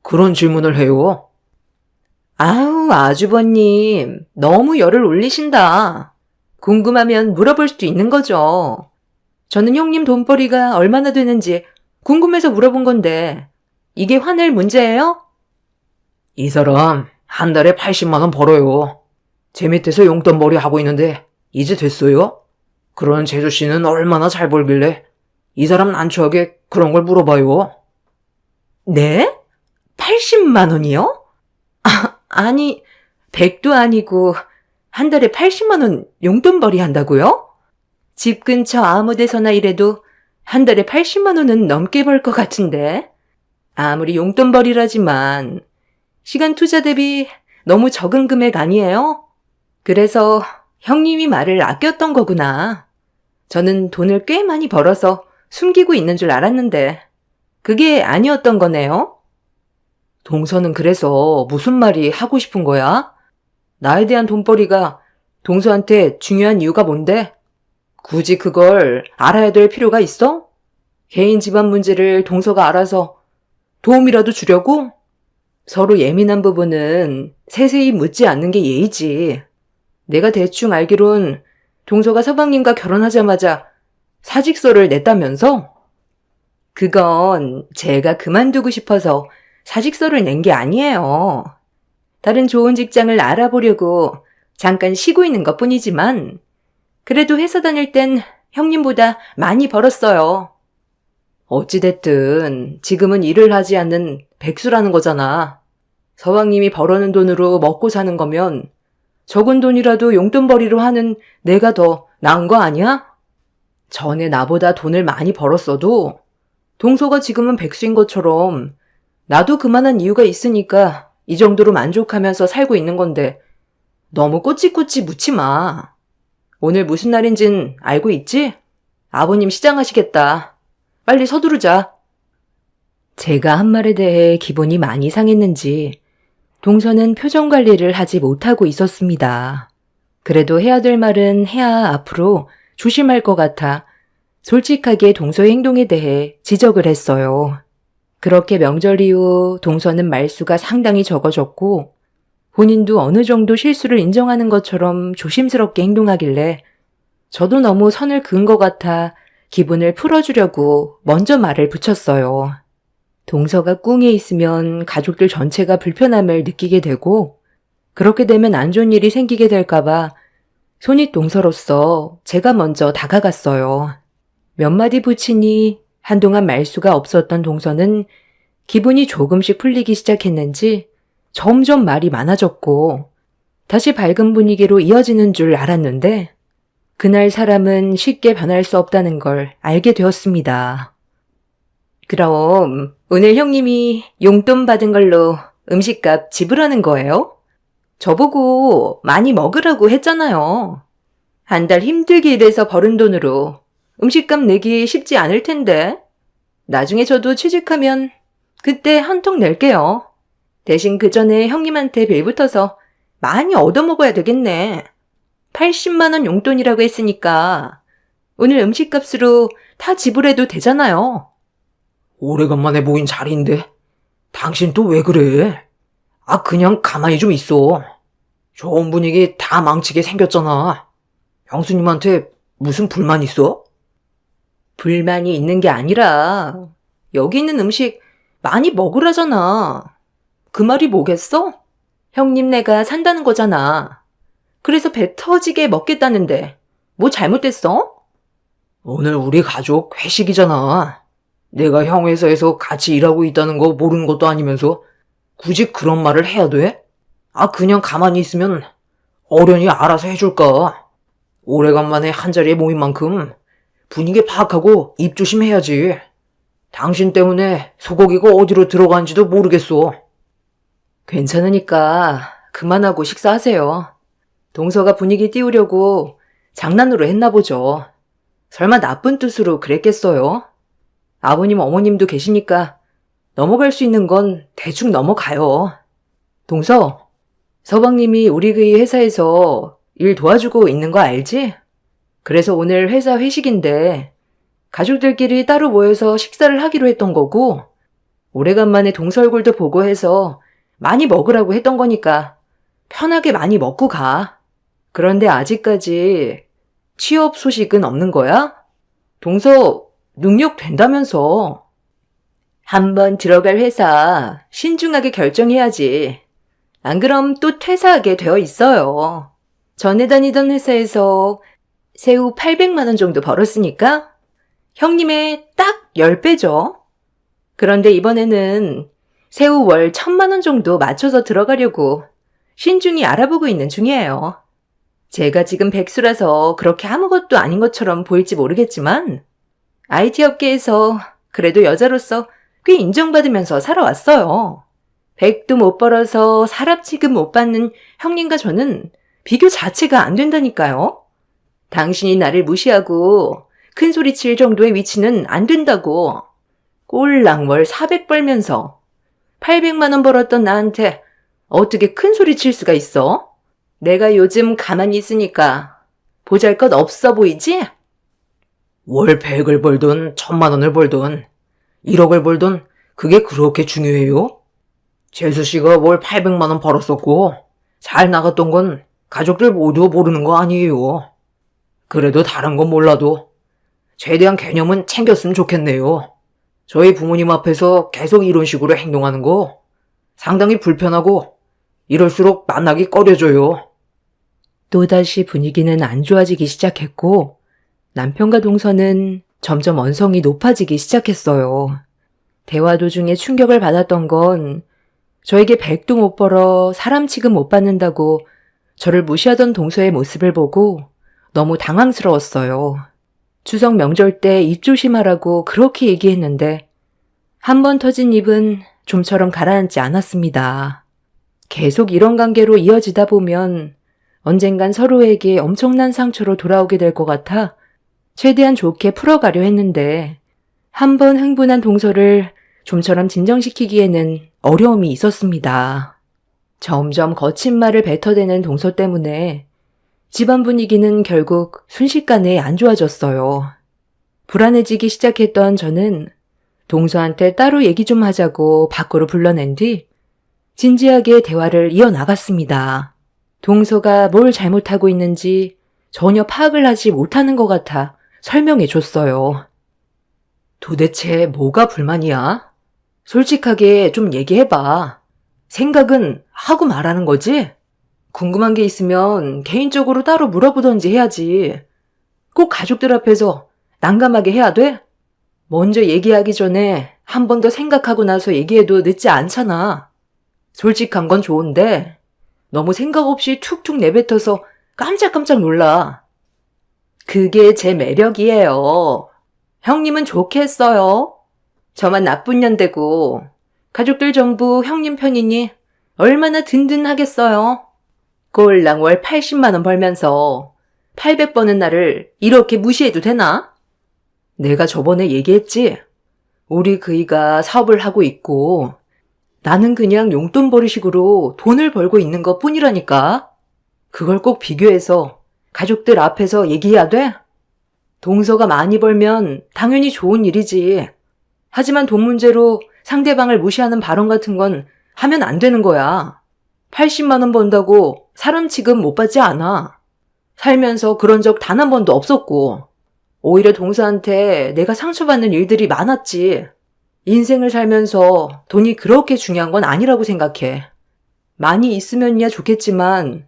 그런 질문을 해요? 아우, 아주버님, 너무 열을 올리신다. 궁금하면 물어볼 수도 있는 거죠. 저는 형님 돈벌이가 얼마나 되는지 궁금해서 물어본 건데 이게 화낼 문제예요? 이 사람 한 달에 80만 원 벌어요. 제 밑에서 용돈벌이 하고 있는데 이제 됐어요? 그런 재수씨는 얼마나 잘 벌길래 이 사람 난처하게 그런 걸 물어봐요? 네? 80만 원이요? 아니, 100도 아니고 한 달에 80만 원 용돈벌이 한다고요? 집 근처 아무 데서나 일해도 한 달에 80만 원은 넘게 벌 것 같은데. 아무리 용돈벌이라지만 시간 투자 대비 너무 적은 금액 아니에요? 그래서 형님이 말을 아꼈던 거구나. 저는 돈을 꽤 많이 벌어서 숨기고 있는 줄 알았는데 그게 아니었던 거네요? 동서는 그래서 무슨 말이 하고 싶은 거야? 나에 대한 돈벌이가 동서한테 중요한 이유가 뭔데? 굳이 그걸 알아야 될 필요가 있어? 개인 집안 문제를 동서가 알아서 도움이라도 주려고? 서로 예민한 부분은 세세히 묻지 않는 게 예의지. 내가 대충 알기론 동서가 서방님과 결혼하자마자 사직서를 냈다면서? 그건 제가 그만두고 싶어서 사직서를 낸 게 아니에요. 다른 좋은 직장을 알아보려고 잠깐 쉬고 있는 것뿐이지만 그래도 회사 다닐 땐 형님보다 많이 벌었어요. 어찌됐든 지금은 일을 하지 않는 백수라는 거잖아. 서방님이 벌어는 돈으로 먹고 사는 거면 적은 돈이라도 용돈벌이로 하는 내가 더 나은 거 아니야? 전에 나보다 돈을 많이 벌었어도 동서가 지금은 백수인 것처럼 나도 그만한 이유가 있으니까 이 정도로 만족하면서 살고 있는 건데 너무 꼬치꼬치 묻지 마. 오늘 무슨 날인진 알고 있지? 아버님 시장하시겠다. 빨리 서두르자. 제가 한 말에 대해 기분이 많이 상했는지 동서는 표정 관리를 하지 못하고 있었습니다. 그래도 해야 될 말은 해야 앞으로 조심할 것 같아 솔직하게 동서의 행동에 대해 지적을 했어요. 그렇게 명절 이후 동서는 말수가 상당히 적어졌고 본인도 어느 정도 실수를 인정하는 것처럼 조심스럽게 행동하길래 저도 너무 선을 그은 것 같아 기분을 풀어주려고 먼저 말을 붙였어요. 동서가 꿍에 있으면 가족들 전체가 불편함을 느끼게 되고 그렇게 되면 안 좋은 일이 생기게 될까봐 손윗 동서로서 제가 먼저 다가갔어요. 몇 마디 붙이니 한동안 말수가 없었던 동서는 기분이 조금씩 풀리기 시작했는지 점점 말이 많아졌고 다시 밝은 분위기로 이어지는 줄 알았는데 그날 사람은 쉽게 변할 수 없다는 걸 알게 되었습니다. 그럼 오늘 형님이 용돈 받은 걸로 음식값 지불하는 거예요? 저보고 많이 먹으라고 했잖아요. 한 달 힘들게 일해서 벌은 돈으로 음식값 내기 쉽지 않을 텐데. 나중에 저도 취직하면 그때 한 통 낼게요. 대신 그 전에 형님한테 빌붙어서 많이 얻어먹어야 되겠네. 80만 원 용돈이라고 했으니까 오늘 음식값으로 다 지불해도 되잖아요. 오래간만에 모인 자리인데 당신 또 왜 그래? 아, 그냥 가만히 좀 있어. 좋은 분위기 다 망치게 생겼잖아. 형수님한테 무슨 불만 있어? 불만이 있는 게 아니라 여기 있는 음식 많이 먹으라잖아. 그 말이 뭐겠어? 형님네가 산다는 거잖아. 그래서 배 터지게 먹겠다는데 뭐 잘못됐어? 오늘 우리 가족 회식이잖아. 내가 형 회사에서 같이 일하고 있다는 거 모르는 것도 아니면서 굳이 그런 말을 해야 돼? 아, 그냥 가만히 있으면 어련히 알아서 해줄까? 오래간만에 한자리에 모인 만큼 분위기 파악하고 입 조심해야지. 당신 때문에 소고기가 어디로 들어간지도 모르겠어. 괜찮으니까 그만하고 식사하세요. 동서가 분위기 띄우려고 장난으로 했나 보죠. 설마 나쁜 뜻으로 그랬겠어요? 아버님 어머님도 계시니까 넘어갈 수 있는 건 대충 넘어가요. 동서, 서방님이 우리 그 회사에서 일 도와주고 있는 거 알지? 그래서 오늘 회사 회식인데 가족들끼리 따로 모여서 식사를 하기로 했던 거고 오래간만에 동서 얼굴도 보고 해서 많이 먹으라고 했던 거니까 편하게 많이 먹고 가. 그런데 아직까지 취업 소식은 없는 거야? 동서 능력 된다면서. 한번 들어갈 회사 신중하게 결정해야지. 안 그럼 또 퇴사하게 되어 있어요. 전에 다니던 회사에서 세후 800만 원 정도 벌었으니까 형님의 딱 10배죠. 그런데 이번에는 세후 월 1000만 원 정도 맞춰서 들어가려고 신중히 알아보고 있는 중이에요. 제가 지금 백수라서 그렇게 아무것도 아닌 것처럼 보일지 모르겠지만 IT 업계에서 그래도 여자로서 꽤 인정받으면서 살아왔어요. 100도 못 벌어서 사람 취급 못 받는 형님과 저는 비교 자체가 안 된다니까요. 당신이 나를 무시하고 큰 소리 칠 정도의 위치는 안 된다고. 꼴랑 월 400 벌면서 800만 원 벌었던 나한테 어떻게 큰 소리 칠 수가 있어? 내가 요즘 가만히 있으니까 보잘것 없어 보이지? 월 100을 벌든 1000만 원을 벌든 1억을 벌든 그게 그렇게 중요해요? 재수 씨가 월 800만 원 벌었었고 잘 나갔던 건 가족들 모두 모르는 거 아니에요. 그래도 다른 건 몰라도 최대한 개념은 챙겼으면 좋겠네요. 저희 부모님 앞에서 계속 이런 식으로 행동하는 거 상당히 불편하고 이럴수록 만나기 꺼려져요. 또다시 분위기는 안 좋아지기 시작했고 남편과 동서는 점점 언성이 높아지기 시작했어요. 대화 도중에 충격을 받았던 건 저에게 100도 못 벌어 사람 취급 못 받는다고 저를 무시하던 동서의 모습을 보고 너무 당황스러웠어요. 추석 명절 때 입 조심하라고 그렇게 얘기했는데 한 번 터진 입은 좀처럼 가라앉지 않았습니다. 계속 이런 관계로 이어지다 보면 언젠간 서로에게 엄청난 상처로 돌아오게 될 것 같아 최대한 좋게 풀어가려 했는데 한 번 흥분한 동서를 좀처럼 진정시키기에는 어려움이 있었습니다. 점점 거친 말을 뱉어대는 동서 때문에 집안 분위기는 결국 순식간에 안 좋아졌어요. 불안해지기 시작했던 저는 동서한테 따로 얘기 좀 하자고 밖으로 불러낸 뒤 진지하게 대화를 이어나갔습니다. 동서가 뭘 잘못하고 있는지 전혀 파악을 하지 못하는 것 같아 설명해 줬어요. 도대체 뭐가 불만이야? 솔직하게 좀 얘기해봐. 생각은 하고 말하는 거지? 궁금한 게 있으면 개인적으로 따로 물어보던지 해야지. 꼭 가족들 앞에서 난감하게 해야 돼? 먼저 얘기하기 전에 한 번 더 생각하고 나서 얘기해도 늦지 않잖아. 솔직한 건 좋은데 너무 생각 없이 툭툭 내뱉어서 깜짝깜짝 놀라. 그게 제 매력이에요. 형님은 좋게 했어요. 저만 나쁜 년 되고 가족들 전부 형님 편이니 얼마나 든든하겠어요. 꼴랑 월 80만 원 벌면서 800 버는 나를 이렇게 무시해도 되나? 내가 저번에 얘기했지? 우리 그이가 사업을 하고 있고 나는 그냥 용돈 버리식으로 돈을 벌고 있는 것 뿐이라니까. 그걸 꼭 비교해서 가족들 앞에서 얘기해야 돼? 동서가 많이 벌면 당연히 좋은 일이지. 하지만 돈 문제로 상대방을 무시하는 발언 같은 건 하면 안 되는 거야. 80만 원 번다고 사람 취급 못 받지 않아. 살면서 그런 적 단 한 번도 없었고 오히려 동서한테 내가 상처받는 일들이 많았지. 인생을 살면서 돈이 그렇게 중요한 건 아니라고 생각해. 많이 있으면야 좋겠지만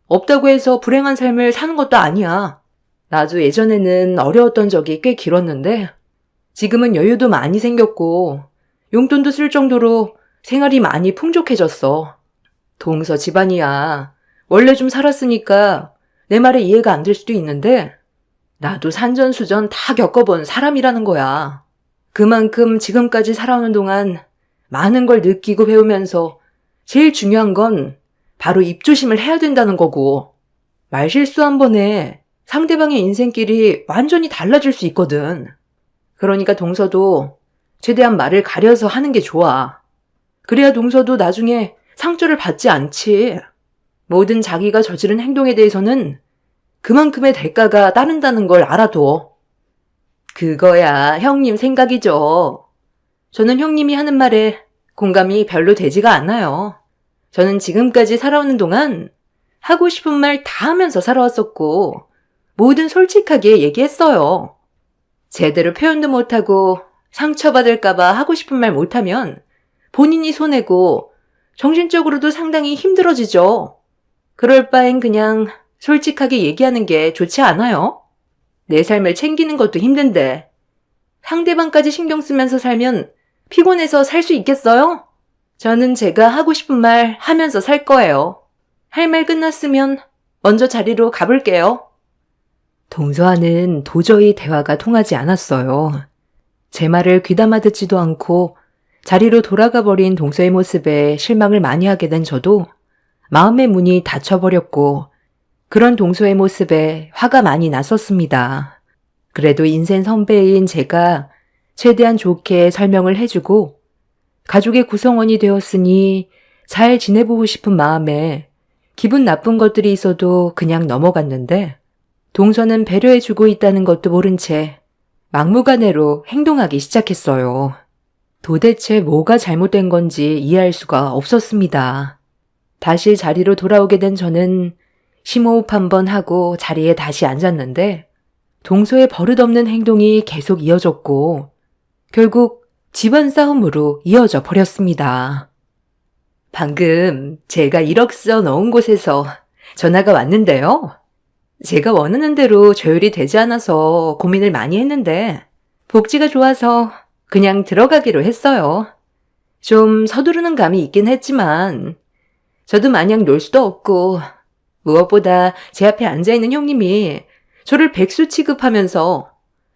없다고 해서 불행한 삶을 사는 것도 아니야. 나도 예전에는 어려웠던 적이 꽤 길었는데 지금은 여유도 많이 생겼고 용돈도 쓸 정도로 생활이 많이 풍족해졌어. 동서 집안이야. 원래 좀 살았으니까 내 말에 이해가 안 될 수도 있는데 나도 산전수전 다 겪어본 사람이라는 거야. 그만큼 지금까지 살아오는 동안 많은 걸 느끼고 배우면서 제일 중요한 건 바로 입조심을 해야 된다는 거고 말실수 한 번에 상대방의 인생길이 완전히 달라질 수 있거든. 그러니까 동서도 최대한 말을 가려서 하는 게 좋아. 그래야 동서도 나중에 상처를 받지 않지. 모든 자기가 저지른 행동에 대해서는 그만큼의 대가가 따른다는 걸 알아둬. 그거야 형님 생각이죠. 저는 형님이 하는 말에 공감이 별로 되지가 않아요. 저는 지금까지 살아오는 동안 하고 싶은 말 다 하면서 살아왔었고 뭐든 솔직하게 얘기했어요. 제대로 표현도 못하고 상처받을까봐 하고 싶은 말 못하면 본인이 손해고 정신적으로도 상당히 힘들어지죠. 그럴 바엔 그냥 솔직하게 얘기하는 게 좋지 않아요? 내 삶을 챙기는 것도 힘든데 상대방까지 신경 쓰면서 살면 피곤해서 살 수 있겠어요? 저는 제가 하고 싶은 말 하면서 살 거예요. 할 말 끝났으면 먼저 자리로 가볼게요. 동서와는 도저히 대화가 통하지 않았어요. 제 말을 귀담아 듣지도 않고 자리로 돌아가 버린 동서의 모습에 실망을 많이 하게 된 저도 마음의 문이 닫혀버렸고 그런 동서의 모습에 화가 많이 났었습니다. 그래도 인생 선배인 제가 최대한 좋게 설명을 해주고 가족의 구성원이 되었으니 잘 지내보고 싶은 마음에 기분 나쁜 것들이 있어도 그냥 넘어갔는데 동서는 배려해주고 있다는 것도 모른 채 막무가내로 행동하기 시작했어요. 도대체 뭐가 잘못된 건지 이해할 수가 없었습니다. 다시 자리로 돌아오게 된 저는 심호흡 한번 하고 자리에 다시 앉았는데 동서의 버릇없는 행동이 계속 이어졌고 결국 집안 싸움으로 이어져 버렸습니다. 방금 제가 1억 써 넣은 곳에서 전화가 왔는데요. 제가 원하는 대로 조율이 되지 않아서 고민을 많이 했는데 복지가 좋아서 그냥 들어가기로 했어요. 좀 서두르는 감이 있긴 했지만 저도 마냥 놀 수도 없고 무엇보다 제 앞에 앉아있는 형님이 저를 백수 취급하면서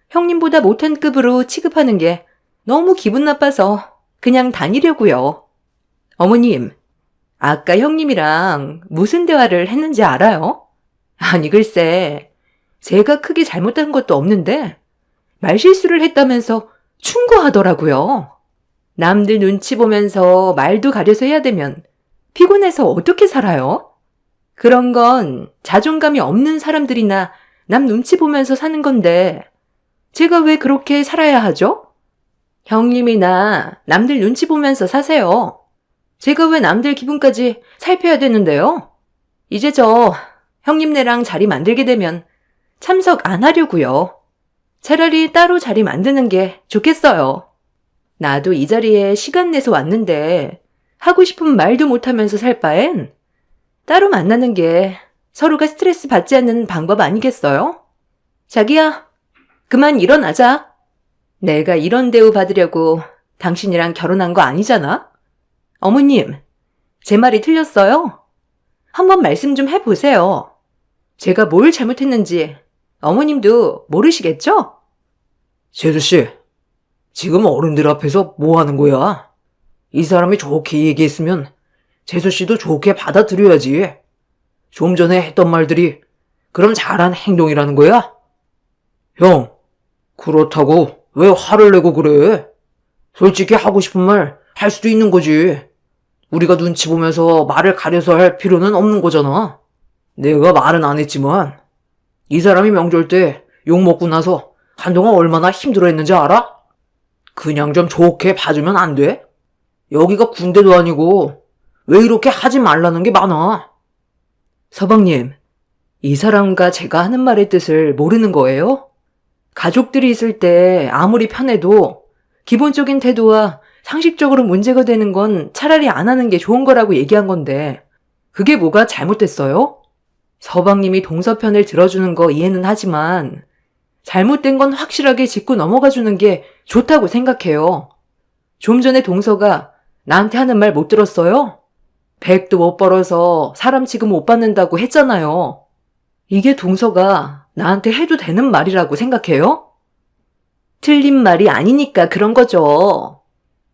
형님보다 못한 급으로 취급하는 게 너무 기분 나빠서 그냥 다니려고요. 어머님, 아까 형님이랑 무슨 대화를 했는지 알아요? 아니 글쎄, 제가 크게 잘못한 것도 없는데 말실수를 했다면서 충고하더라고요. 남들 눈치 보면서 말도 가려서 해야 되면 피곤해서 어떻게 살아요? 그런 건 자존감이 없는 사람들이나 남 눈치 보면서 사는 건데 제가 왜 그렇게 살아야 하죠? 형님이나 남들 눈치 보면서 사세요. 제가 왜 남들 기분까지 살펴야 되는데요? 이제 저 형님네랑 자리 만들게 되면 참석 안 하려고요. 차라리 따로 자리 만드는 게 좋겠어요. 나도 이 자리에 시간 내서 왔는데 하고 싶은 말도 못하면서 살 바엔 따로 만나는 게 서로가 스트레스 받지 않는 방법 아니겠어요? 자기야, 그만 일어나자. 내가 이런 대우 받으려고 당신이랑 결혼한 거 아니잖아? 어머님, 제 말이 틀렸어요? 한번 말씀 좀 해보세요. 제가 뭘 잘못했는지 어머님도 모르시겠죠? 재수씨, 지금 어른들 앞에서 뭐 하는 거야? 이 사람이 좋게 얘기했으면 재수씨도 좋게 받아들여야지. 좀 전에 했던 말들이 그럼 잘한 행동이라는 거야? 형, 그렇다고 왜 화를 내고 그래? 솔직히 하고 싶은 말 할 수도 있는 거지. 우리가 눈치 보면서 말을 가려서 할 필요는 없는 거잖아. 내가 말은 안 했지만 이 사람이 명절 때 욕 먹고 나서 한동안 얼마나 힘들어했는지 알아? 그냥 좀 좋게 봐주면 안 돼? 여기가 군대도 아니고 왜 이렇게 하지 말라는 게 많아? 서방님, 이 사람과 제가 하는 말의 뜻을 모르는 거예요? 가족들이 있을 때 아무리 편해도 기본적인 태도와 상식적으로 문제가 되는 건 차라리 안 하는 게 좋은 거라고 얘기한 건데 그게 뭐가 잘못됐어요? 서방님이 동서 편을 들어주는 거 이해는 하지만 잘못된 건 확실하게 짚고 넘어가 주는 게 좋다고 생각해요. 좀 전에 동서가 나한테 하는 말 못 들었어요? 100도 못 벌어서 사람 취급 못 받는다고 했잖아요. 이게 동서가 나한테 해도 되는 말이라고 생각해요? 틀린 말이 아니니까 그런 거죠.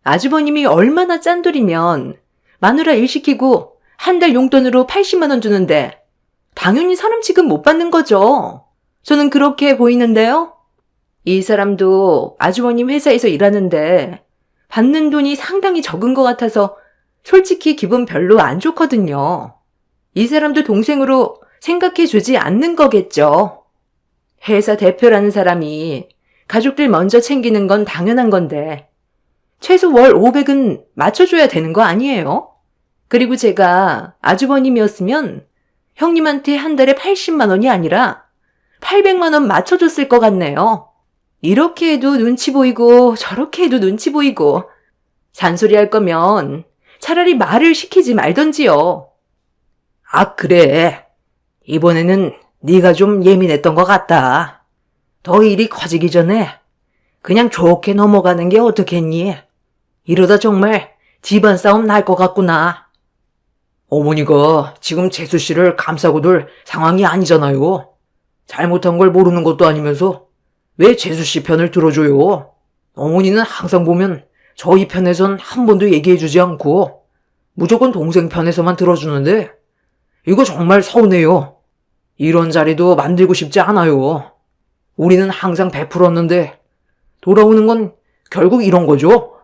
아주버님이 얼마나 짠돌이면 마누라 일 시키고 한 달 용돈으로 80만 원 주는데 당연히 사람 취급 못 받는 거죠. 저는 그렇게 보이는데요. 이 사람도 아주버님 회사에서 일하는데 받는 돈이 상당히 적은 것 같아서 솔직히 기분 별로 안 좋거든요. 이 사람도 동생으로 생각해주지 않는 거겠죠. 회사 대표라는 사람이 가족들 먼저 챙기는 건 당연한 건데 최소 월 500은 맞춰줘야 되는 거 아니에요? 그리고 제가 아주버님이었으면 형님한테 한 달에 80만 원이 아니라 800만 원 맞춰줬을 것 같네요. 이렇게 해도 눈치 보이고 저렇게 해도 눈치 보이고 잔소리 할 거면 차라리 말을 시키지 말던지요. 아, 그래. 이번에는 네가 좀 예민했던 것 같다. 더 일이 커지기 전에 그냥 좋게 넘어가는 게 어떻겠니? 이러다 정말 집안 싸움 날 것 같구나. 어머니가 지금 재수 씨를 감싸고 둘 상황이 아니잖아요. 잘못한 걸 모르는 것도 아니면서 왜 재수 씨 편을 들어줘요? 어머니는 항상 보면 저희 편에선 한 번도 얘기해주지 않고 무조건 동생 편에서만 들어주는데 이거 정말 서운해요. 이런 자리도 만들고 싶지 않아요. 우리는 항상 베풀었는데 돌아오는 건 결국 이런 거죠.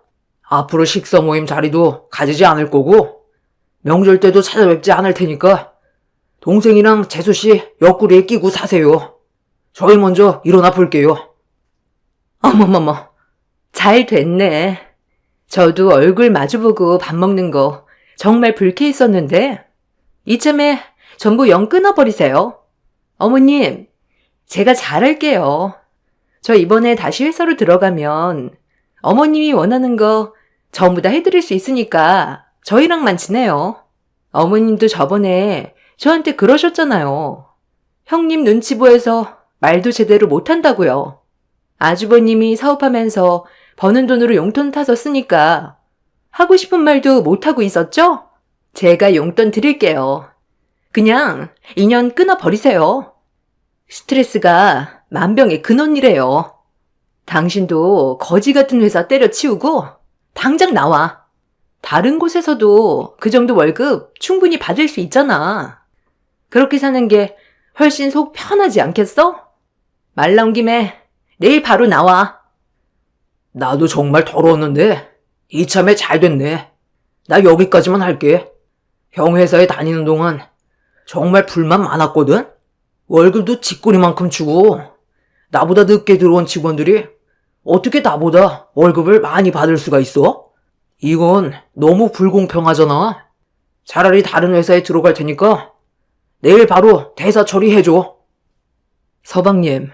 앞으로 식사 모임 자리도 가지지 않을 거고 명절 때도 찾아뵙지 않을 테니까 동생이랑 재수씨 옆구리에 끼고 사세요. 저희 먼저 일어나 볼게요. 어머머머, 잘 됐네. 저도 얼굴 마주보고 밥 먹는 거 정말 불쾌했었는데 이참에 전부 영 끊어버리세요. 어머님, 제가 잘할게요. 저 이번에 다시 회사로 들어가면 어머님이 원하는 거 전부 다 해드릴 수 있으니까 저희랑만 지내요. 어머님도 저번에 저한테 그러셨잖아요. 형님 눈치 보여서 말도 제대로 못한다고요. 아주버님이 사업하면서 버는 돈으로 용돈 타서 쓰니까 하고 싶은 말도 못하고 있었죠? 제가 용돈 드릴게요. 그냥 인연 끊어버리세요. 스트레스가 만병의 근원이래요. 당신도 거지 같은 회사 때려치우고 당장 나와. 다른 곳에서도 그 정도 월급 충분히 받을 수 있잖아. 그렇게 사는 게 훨씬 속 편하지 않겠어? 말 나온 김에 내일 바로 나와. 나도 정말 더러웠는데 이참에 잘 됐네. 나 여기까지만 할게. 형 회사에 다니는 동안 정말 불만 많았거든? 월급도 쥐꼬리만큼 주고 나보다 늦게 들어온 직원들이 어떻게 나보다 월급을 많이 받을 수가 있어? 이건 너무 불공평하잖아. 차라리 다른 회사에 들어갈 테니까 내일 바로 대사 처리해줘. 서방님,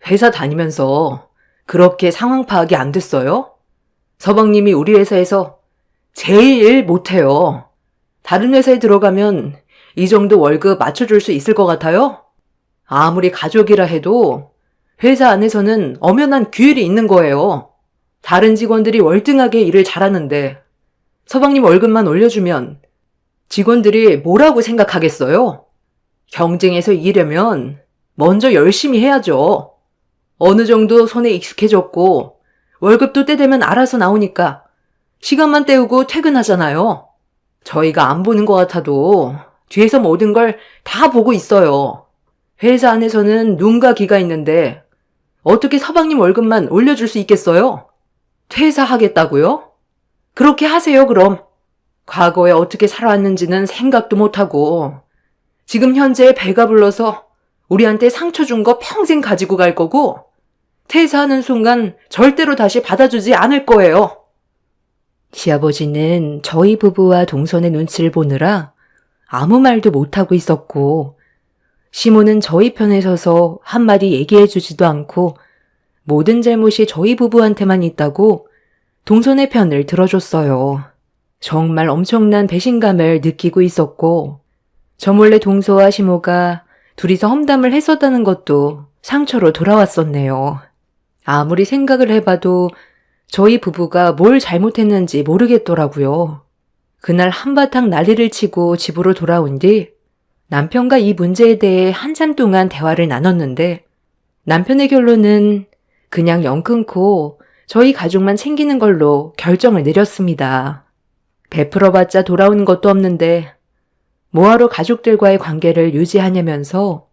회사 다니면서 그렇게 상황 파악이 안 됐어요? 서방님이 우리 회사에서 제일 일 못해요. 다른 회사에 들어가면 이 정도 월급 맞춰줄 수 있을 것 같아요? 아무리 가족이라 해도 회사 안에서는 엄연한 규율이 있는 거예요. 다른 직원들이 월등하게 일을 잘하는데 서방님 월급만 올려주면 직원들이 뭐라고 생각하겠어요? 경쟁에서 이기려면 먼저 열심히 해야죠. 어느 정도 손에 익숙해졌고 월급도 때 되면 알아서 나오니까 시간만 때우고 퇴근하잖아요. 저희가 안 보는 것 같아도 뒤에서 모든 걸 다 보고 있어요. 회사 안에서는 눈과 귀가 있는데 어떻게 서방님 월급만 올려줄 수 있겠어요? 퇴사하겠다고요? 그렇게 하세요, 그럼. 과거에 어떻게 살아왔는지는 생각도 못하고 지금 현재 배가 불러서 우리한테 상처 준 거 평생 가지고 갈 거고 퇴사하는 순간 절대로 다시 받아주지 않을 거예요. 시아버지는 저희 부부와 동선의 눈치를 보느라 아무 말도 못하고 있었고 시모는 저희 편에 서서 한마디 얘기해주지도 않고 모든 잘못이 저희 부부한테만 있다고 동선의 편을 들어줬어요. 정말 엄청난 배신감을 느끼고 있었고 저 몰래 동서와 시모가 둘이서 험담을 했었다는 것도 상처로 돌아왔었네요. 아무리 생각을 해봐도 저희 부부가 뭘 잘못했는지 모르겠더라고요. 그날 한바탕 난리를 치고 집으로 돌아온 뒤 남편과 이 문제에 대해 한참 동안 대화를 나눴는데 남편의 결론은 그냥 영 끊고 저희 가족만 챙기는 걸로 결정을 내렸습니다. 베풀어봤자 돌아오는 것도 없는데 뭐하러 가족들과의 관계를 유지하냐면서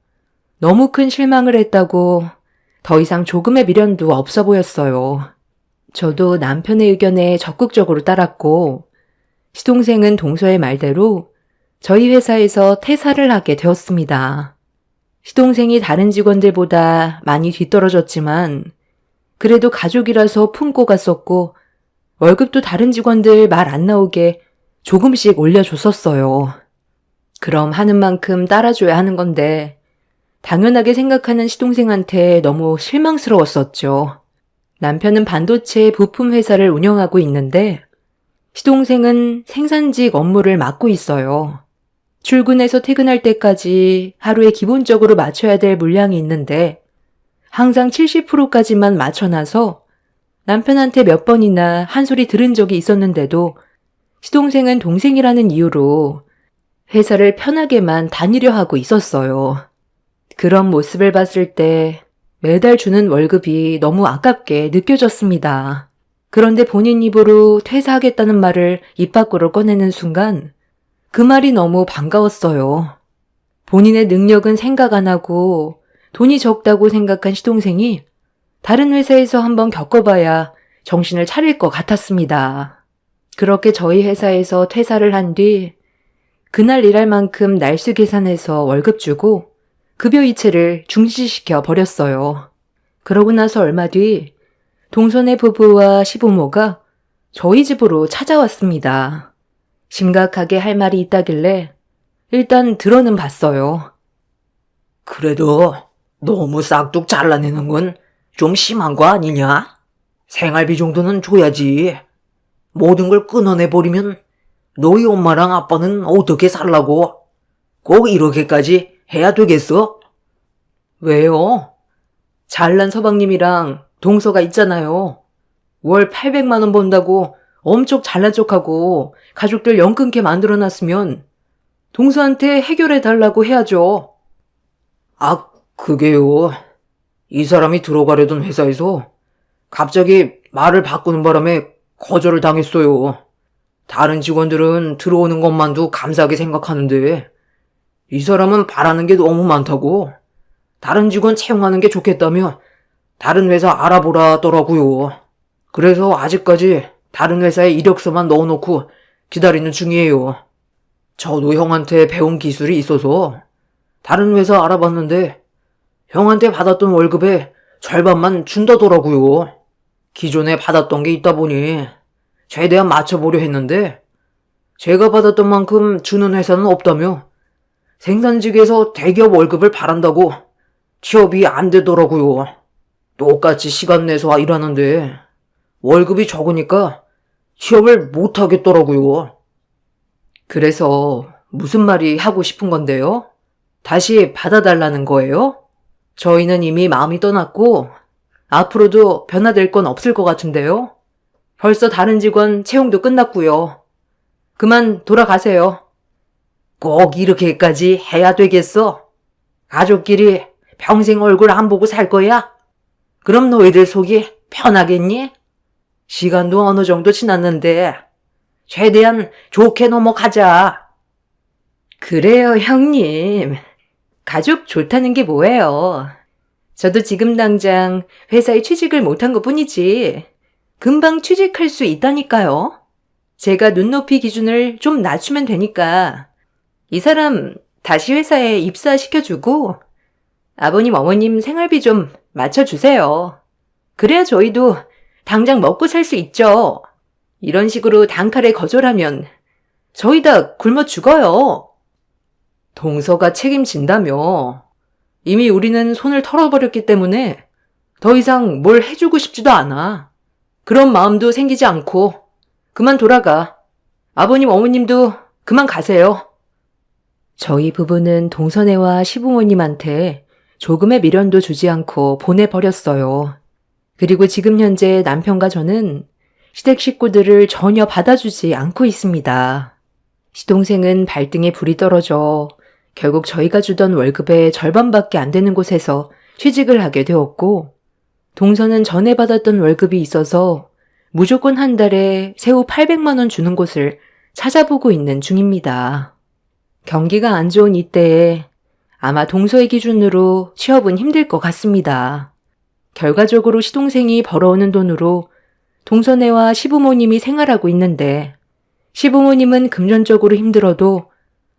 너무 큰 실망을 했다고 더 이상 조금의 미련도 없어 보였어요. 저도 남편의 의견에 적극적으로 따랐고 시동생은 동서의 말대로 저희 회사에서 퇴사를 하게 되었습니다. 시동생이 다른 직원들보다 많이 뒤떨어졌지만 그래도 가족이라서 품고 갔었고 월급도 다른 직원들 말 안 나오게 조금씩 올려줬었어요. 그럼 하는 만큼 따라줘야 하는 건데 당연하게 생각하는 시동생한테 너무 실망스러웠었죠. 남편은 반도체 부품 회사를 운영하고 있는데 시동생은 생산직 업무를 맡고 있어요. 출근해서 퇴근할 때까지 하루에 기본적으로 맞춰야 될 물량이 있는데 항상 70%까지만 맞춰놔서 남편한테 몇 번이나 한 소리 들은 적이 있었는데도 시동생은 동생이라는 이유로 회사를 편하게만 다니려 하고 있었어요. 그런 모습을 봤을 때 매달 주는 월급이 너무 아깝게 느껴졌습니다. 그런데 본인 입으로 퇴사하겠다는 말을 입 밖으로 꺼내는 순간 그 말이 너무 반가웠어요. 본인의 능력은 생각 안 하고 돈이 적다고 생각한 시동생이 다른 회사에서 한번 겪어봐야 정신을 차릴 것 같았습니다. 그렇게 저희 회사에서 퇴사를 한 뒤 그날 일할 만큼 날수 계산해서 월급 주고 급여 이체를 중지시켜 버렸어요. 그러고 나서 얼마 뒤 동선의 부부와 시부모가 저희 집으로 찾아왔습니다. 심각하게 할 말이 있다길래 일단 들어는 봤어요. 그래도 너무 싹둑 잘라내는 건 좀 심한 거 아니냐? 생활비 정도는 줘야지. 모든 걸 끊어내버리면 너희 엄마랑 아빠는 어떻게 살라고? 꼭 이렇게까지 해야 되겠어? 왜요? 잘난 서방님이랑 동서가 있잖아요. 월 800만 원 번다고 엄청 잘난 척하고 가족들 연 끊게 만들어놨으면 동서한테 해결해달라고 해야죠. 아, 그게요. 이 사람이 들어가려던 회사에서 갑자기 말을 바꾸는 바람에 거절을 당했어요. 다른 직원들은 들어오는 것만도 감사하게 생각하는데 이 사람은 바라는 게 너무 많다고 다른 직원 채용하는 게 좋겠다며 다른 회사 알아보라 하더라고요. 그래서 아직까지 다른 회사에 이력서만 넣어놓고 기다리는 중이에요. 저도 형한테 배운 기술이 있어서 다른 회사 알아봤는데 형한테 받았던 월급의 절반만 준다더라고요. 기존에 받았던 게 있다 보니 최대한 맞춰보려 했는데 제가 받았던 만큼 주는 회사는 없다며 생산직에서 대기업 월급을 바란다고 취업이 안 되더라고요. 똑같이 시간 내서 일하는데 월급이 적으니까 취업을 못 하겠더라고요. 그래서 무슨 말이 하고 싶은 건데요? 다시 받아달라는 거예요? 저희는 이미 마음이 떠났고 앞으로도 변화될 건 없을 것 같은데요? 벌써 다른 직원 채용도 끝났고요. 그만 돌아가세요. 꼭 이렇게까지 해야 되겠어? 가족끼리 평생 얼굴 안 보고 살 거야? 그럼 너희들 속이 편하겠니? 시간도 어느 정도 지났는데 최대한 좋게 넘어가자. 그래요, 형님. 가족 좋다는 게 뭐예요? 저도 지금 당장 회사에 취직을 못한 것 뿐이지 금방 취직할 수 있다니까요. 제가 눈높이 기준을 좀 낮추면 되니까 이 사람 다시 회사에 입사시켜주고 아버님 어머님 생활비 좀 맞춰주세요. 그래야 저희도 당장 먹고 살 수 있죠. 이런 식으로 단칼에 거절하면 저희 다 굶어 죽어요. 동서가 책임진다며. 이미 우리는 손을 털어버렸기 때문에 더 이상 뭘 해주고 싶지도 않아. 그런 마음도 생기지 않고 그만 돌아가. 아버님 어머님도 그만 가세요. 저희 부부는 동서네와 시부모님한테 조금의 미련도 주지 않고 보내버렸어요. 그리고 지금 현재 남편과 저는 시댁 식구들을 전혀 받아주지 않고 있습니다. 시동생은 발등에 불이 떨어져 결국 저희가 주던 월급의 절반밖에 안 되는 곳에서 취직을 하게 되었고, 동서는 전에 받았던 월급이 있어서 무조건 한 달에 세후 800만 원 주는 곳을 찾아보고 있는 중입니다. 경기가 안 좋은 이때에 아마 동서의 기준으로 취업은 힘들 것 같습니다. 결과적으로 시동생이 벌어오는 돈으로 동서네와 시부모님이 생활하고 있는데 시부모님은 금전적으로 힘들어도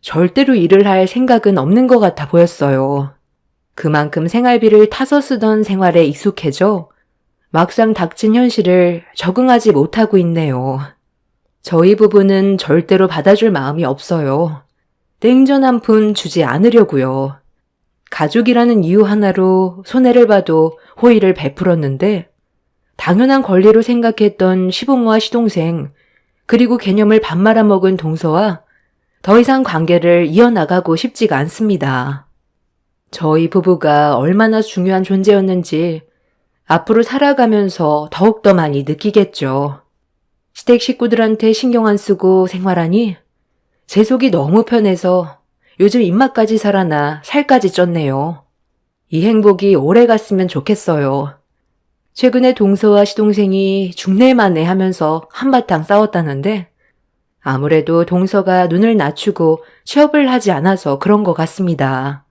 절대로 일을 할 생각은 없는 것 같아 보였어요. 그만큼 생활비를 타서 쓰던 생활에 익숙해져 막상 닥친 현실을 적응하지 못하고 있네요. 저희 부부는 절대로 받아줄 마음이 없어요. 땡전 한 푼 주지 않으려고요. 가족이라는 이유 하나로 손해를 봐도 호의를 베풀었는데 당연한 권리로 생각했던 시부모와 시동생 그리고 개념을 밥 말아먹은 동서와 더 이상 관계를 이어나가고 싶지가 않습니다. 저희 부부가 얼마나 중요한 존재였는지 앞으로 살아가면서 더욱더 많이 느끼겠죠. 시댁 식구들한테 신경 안 쓰고 생활하니 제 속이 너무 편해서 요즘 입맛까지 살아나 살까지 쪘네요. 이 행복이 오래 갔으면 좋겠어요. 최근에 동서와 시동생이 중내만내 하면서 한바탕 싸웠다는데 아무래도 동서가 눈을 낮추고 취업을 하지 않아서 그런 것 같습니다.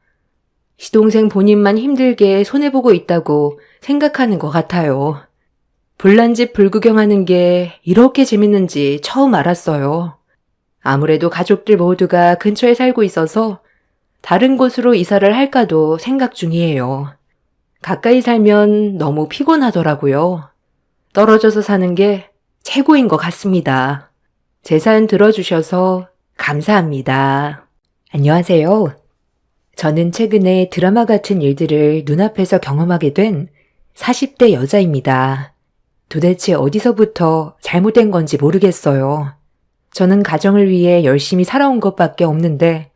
시동생 본인만 힘들게 손해보고 있다고 생각하는 것 같아요. 불난집 불구경하는 게 이렇게 재밌는지 처음 알았어요. 아무래도 가족들 모두가 근처에 살고 있어서 다른 곳으로 이사를 할까도 생각 중이에요. 가까이 살면 너무 피곤하더라고요. 떨어져서 사는 게 최고인 것 같습니다. 제 사연 들어주셔서 감사합니다. 안녕하세요. 저는 최근에 드라마 같은 일들을 눈앞에서 경험하게 된 40대 여자입니다. 도대체 어디서부터 잘못된 건지 모르겠어요. 저는 가정을 위해 열심히 살아온 것밖에 없는데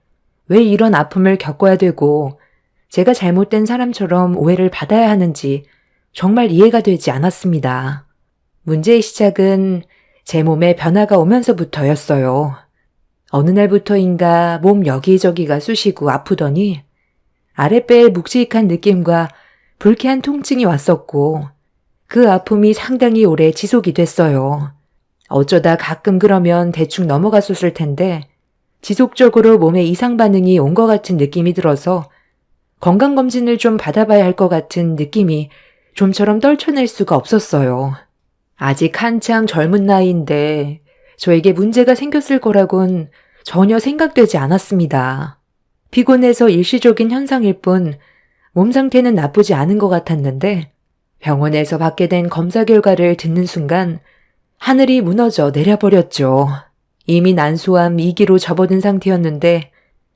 왜 이런 아픔을 겪어야 되고 제가 잘못된 사람처럼 오해를 받아야 하는지 정말 이해가 되지 않았습니다. 문제의 시작은 제 몸에 변화가 오면서부터였어요. 어느 날부터인가 몸 여기저기가 쑤시고 아프더니 아랫배에 묵직한 느낌과 불쾌한 통증이 왔었고 그 아픔이 상당히 오래 지속이 됐어요. 어쩌다 가끔 그러면 대충 넘어갔었을 텐데 지속적으로 몸에 이상 반응이 온 것 같은 느낌이 들어서 건강검진을 좀 받아봐야 할 것 같은 느낌이 좀처럼 떨쳐낼 수가 없었어요. 아직 한창 젊은 나이인데 저에게 문제가 생겼을 거라곤 전혀 생각되지 않았습니다. 피곤해서 일시적인 현상일 뿐 몸 상태는 나쁘지 않은 것 같았는데 병원에서 받게 된 검사 결과를 듣는 순간 하늘이 무너져 내려버렸죠. 이미 난소암 2기로 접어든 상태였는데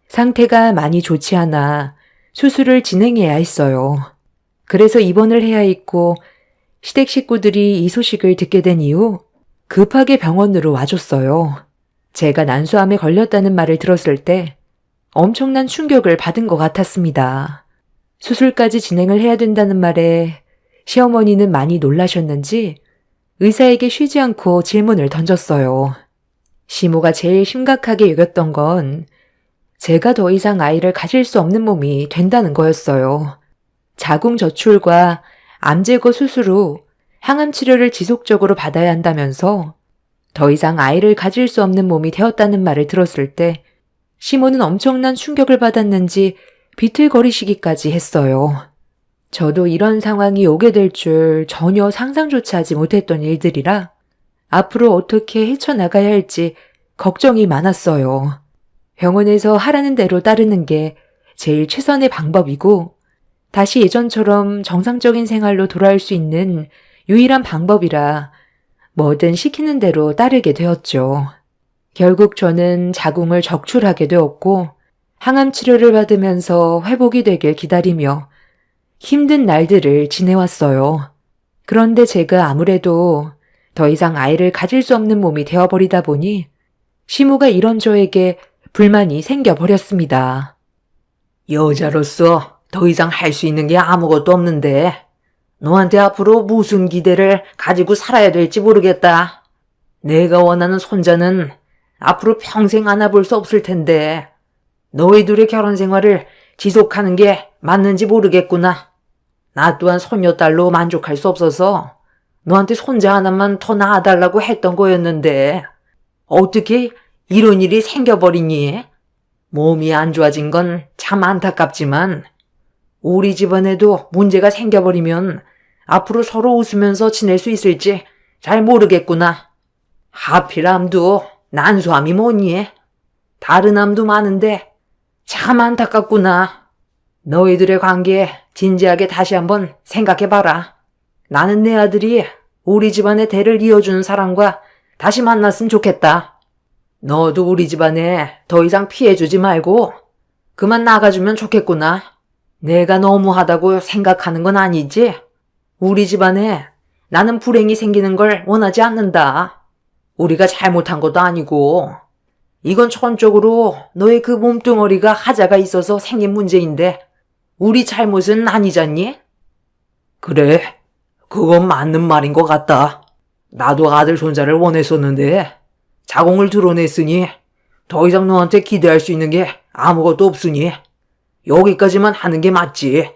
상태가 많이 좋지 않아 수술을 진행해야 했어요. 그래서 입원을 해야 했고 시댁 식구들이 이 소식을 듣게 된 이후 급하게 병원으로 와줬어요. 제가 난소암에 걸렸다는 말을 들었을 때 엄청난 충격을 받은 것 같았습니다. 수술까지 진행을 해야 된다는 말에 시어머니는 많이 놀라셨는지 의사에게 쉬지 않고 질문을 던졌어요. 시모가 제일 심각하게 여겼던 건 제가 더 이상 아이를 가질 수 없는 몸이 된다는 거였어요. 자궁 저출과 암 제거 수술 후 항암 치료를 지속적으로 받아야 한다면서 더 이상 아이를 가질 수 없는 몸이 되었다는 말을 들었을 때 시모는 엄청난 충격을 받았는지 비틀거리시기까지 했어요. 저도 이런 상황이 오게 될 줄 전혀 상상조차 하지 못했던 일들이라 앞으로 어떻게 헤쳐나가야 할지 걱정이 많았어요. 병원에서 하라는 대로 따르는 게 제일 최선의 방법이고 다시 예전처럼 정상적인 생활로 돌아올 수 있는 유일한 방법이라 뭐든 시키는 대로 따르게 되었죠. 결국 저는 자궁을 적출하게 되었고 항암 치료를 받으면서 회복이 되길 기다리며 힘든 날들을 지내왔어요. 그런데 제가 아무래도 더 이상 아이를 가질 수 없는 몸이 되어버리다 보니 시모가 이런 저에게 불만이 생겨버렸습니다. 여자로서 더 이상 할 수 있는 게 아무것도 없는데 너한테 앞으로 무슨 기대를 가지고 살아야 될지 모르겠다. 내가 원하는 손자는 앞으로 평생 안아볼 수 없을 텐데 너희 둘의 결혼 생활을 지속하는 게 맞는지 모르겠구나. 나 또한 손녀딸로 만족할 수 없어서 너한테 손자 하나만 더 낳아달라고 했던 거였는데 어떻게 이런 일이 생겨버리니? 몸이 안 좋아진 건 참 안타깝지만 우리 집안에도 문제가 생겨버리면 앞으로 서로 웃으면서 지낼 수 있을지 잘 모르겠구나. 하필 암도 난소암이 뭐니? 다른 암도 많은데 참 안타깝구나. 너희들의 관계 진지하게 다시 한번 생각해봐라. 나는 내 아들이 우리 집안의 대를 이어주는 사람과 다시 만났으면 좋겠다. 너도 우리 집안에 더 이상 피해주지 말고 그만 나가주면 좋겠구나. 내가 너무하다고 생각하는 건 아니지? 우리 집안에 나는 불행이 생기는 걸 원하지 않는다. 우리가 잘못한 것도 아니고 이건 천적으로 너의 그 몸뚱어리가 하자가 있어서 생긴 문제인데 우리 잘못은 아니잖니? 그래, 그건 맞는 말인 것 같다. 나도 아들 손자를 원했었는데 자궁을 드러냈으니 더 이상 너한테 기대할 수 있는 게 아무것도 없으니 여기까지만 하는 게 맞지.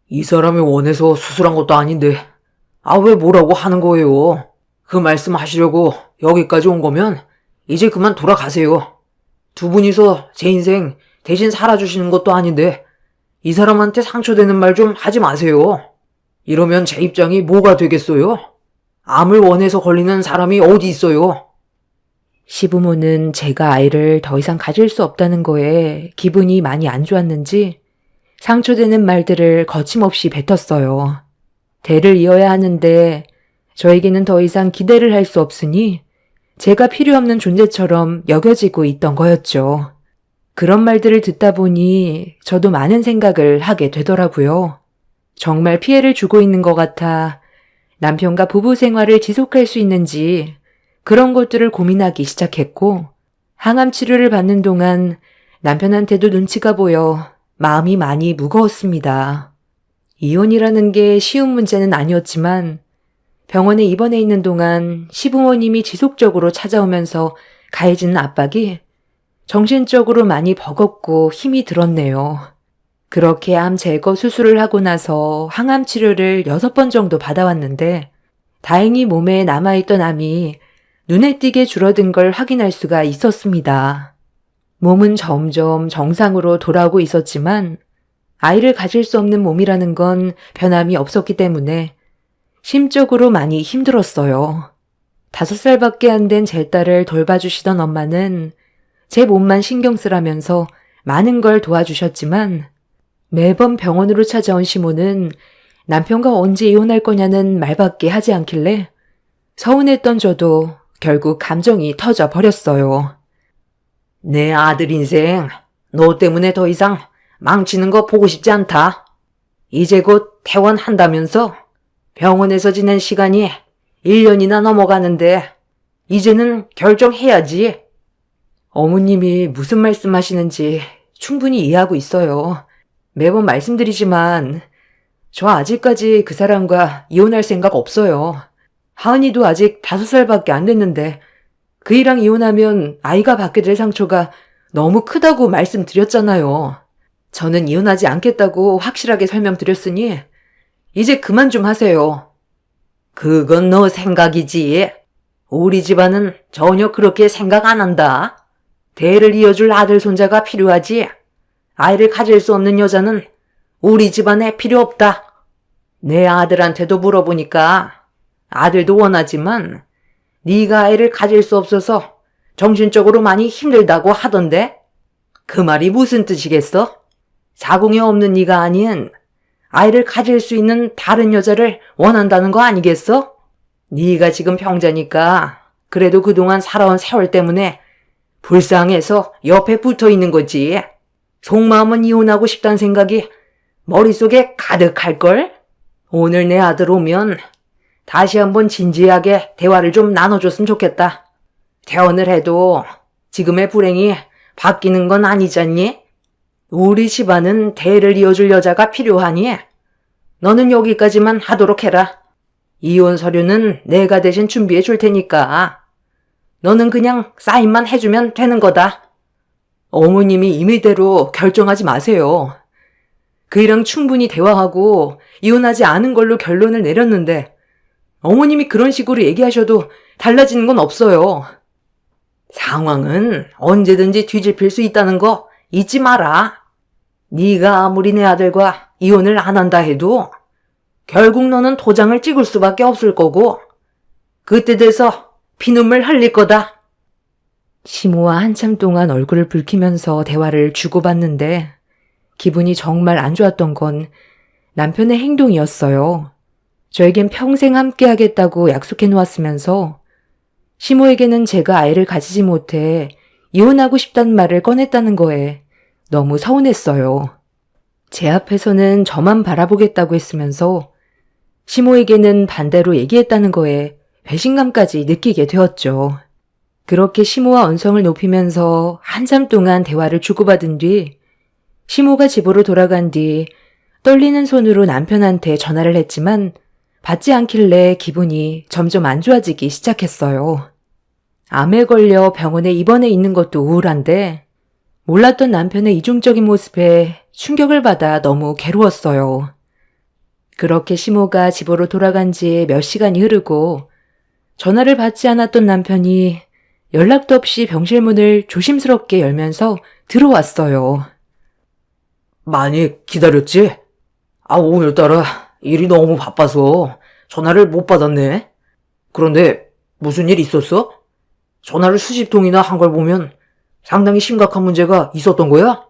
이 사람이 원해서 수술한 것도 아닌데 왜 뭐라고 하는 거예요? 그 말씀 하시려고 여기까지 온 거면 이제 그만 돌아가세요. 두 분이서 제 인생 대신 살아주시는 것도 아닌데 이 사람한테 상처되는 말 좀 하지 마세요. 이러면 제 입장이 뭐가 되겠어요? 암을 원해서 걸리는 사람이 어디 있어요? 시부모는 제가 아이를 더 이상 가질 수 없다는 거에 기분이 많이 안 좋았는지 상처되는 말들을 거침없이 뱉었어요. 대를 이어야 하는데 저에게는 더 이상 기대를 할 수 없으니 제가 필요 없는 존재처럼 여겨지고 있던 거였죠. 그런 말들을 듣다 보니 저도 많은 생각을 하게 되더라고요. 정말 피해를 주고 있는 것 같아 남편과 부부 생활을 지속할 수 있는지 그런 것들을 고민하기 시작했고, 항암 치료를 받는 동안 남편한테도 눈치가 보여 마음이 많이 무거웠습니다. 이혼이라는 게 쉬운 문제는 아니었지만 병원에 입원해 있는 동안 시부모님이 지속적으로 찾아오면서 가해지는 압박이 정신적으로 많이 버겁고 힘이 들었네요. 그렇게 암 제거 수술을 하고 나서 항암 치료를 6번 정도 받아왔는데 다행히 몸에 남아있던 암이 눈에 띄게 줄어든 걸 확인할 수가 있었습니다. 몸은 점점 정상으로 돌아오고 있었지만 아이를 가질 수 없는 몸이라는 건 변함이 없었기 때문에 심적으로 많이 힘들었어요. 5살밖에 안 된 제 딸을 돌봐주시던 엄마는 제 몸만 신경 쓰라면서 많은 걸 도와주셨지만 매번 병원으로 찾아온 시모는 남편과 언제 이혼할 거냐는 말밖에 하지 않길래 서운했던 저도 결국 감정이 터져 버렸어요. 내 아들 인생, 너 때문에 더 이상 망치는 거 보고 싶지 않다. 이제 곧 퇴원한다면서 병원에서 지낸 시간이 1년이나 넘어가는데 이제는 결정해야지. 어머님이 무슨 말씀하시는지 충분히 이해하고 있어요. 매번 말씀드리지만 저 아직까지 그 사람과 이혼할 생각 없어요. 하은이도 아직 5살밖에 안 됐는데 그이랑 이혼하면 아이가 받게 될 상처가 너무 크다고 말씀드렸잖아요. 저는 이혼하지 않겠다고 확실하게 설명드렸으니 이제 그만 좀 하세요. 그건 너 생각이지. 우리 집안은 전혀 그렇게 생각 안 한다. 대를 이어줄 아들 손자가 필요하지. 아이를 가질 수 없는 여자는 우리 집안에 필요 없다. 내 아들한테도 물어보니까 아들도 원하지만 네가 아이를 가질 수 없어서 정신적으로 많이 힘들다고 하던데 그 말이 무슨 뜻이겠어? 자궁이 없는 네가 아닌 아이를 가질 수 있는 다른 여자를 원한다는 거 아니겠어? 네가 지금 병자니까 그래도 그동안 살아온 세월 때문에 불쌍해서 옆에 붙어 있는 거지. 속마음은 이혼하고 싶다는 생각이 머릿속에 가득할걸? 오늘 내 아들 오면 다시 한번 진지하게 대화를 좀 나눠줬으면 좋겠다. 퇴원을 해도 지금의 불행이 바뀌는 건 아니잖니? 우리 집안은 대를 이어줄 여자가 필요하니 너는 여기까지만 하도록 해라. 이혼 서류는 내가 대신 준비해 줄 테니까 너는 그냥 사인만 해주면 되는 거다. 어머님이 임의대로 결정하지 마세요. 그이랑 충분히 대화하고 이혼하지 않은 걸로 결론을 내렸는데 어머님이 그런 식으로 얘기하셔도 달라지는 건 없어요. 상황은 언제든지 뒤집힐 수 있다는 거 잊지 마라. 네가 아무리 내 아들과 이혼을 안 한다 해도 결국 너는 도장을 찍을 수밖에 없을 거고 그때 돼서 피눈물 흘릴 거다. 시모와 한참 동안 얼굴을 붉히면서 대화를 주고받는데 기분이 정말 안 좋았던 건 남편의 행동이었어요. 저에겐 평생 함께 하겠다고 약속해 놓았으면서 시모에게는 제가 아이를 가지지 못해 이혼하고 싶다는 말을 꺼냈다는 거에 너무 서운했어요. 제 앞에서는 저만 바라보겠다고 했으면서 시모에게는 반대로 얘기했다는 거에 배신감까지 느끼게 되었죠. 그렇게 시모와 언성을 높이면서 한참 동안 대화를 주고받은 뒤 시모가 집으로 돌아간 뒤 떨리는 손으로 남편한테 전화를 했지만 받지 않길래 기분이 점점 안 좋아지기 시작했어요. 암에 걸려 병원에 입원해 있는 것도 우울한데 몰랐던 남편의 이중적인 모습에 충격을 받아 너무 괴로웠어요. 그렇게 시모가 집으로 돌아간 지 몇 시간이 흐르고 전화를 받지 않았던 남편이 연락도 없이 병실 문을 조심스럽게 열면서 들어왔어요. 많이 기다렸지? 오늘따라 일이 너무 바빠서 전화를 못 받았네. 그런데 무슨 일 있었어? 전화를 수십 통이나 한 걸 보면 상당히 심각한 문제가 있었던 거야?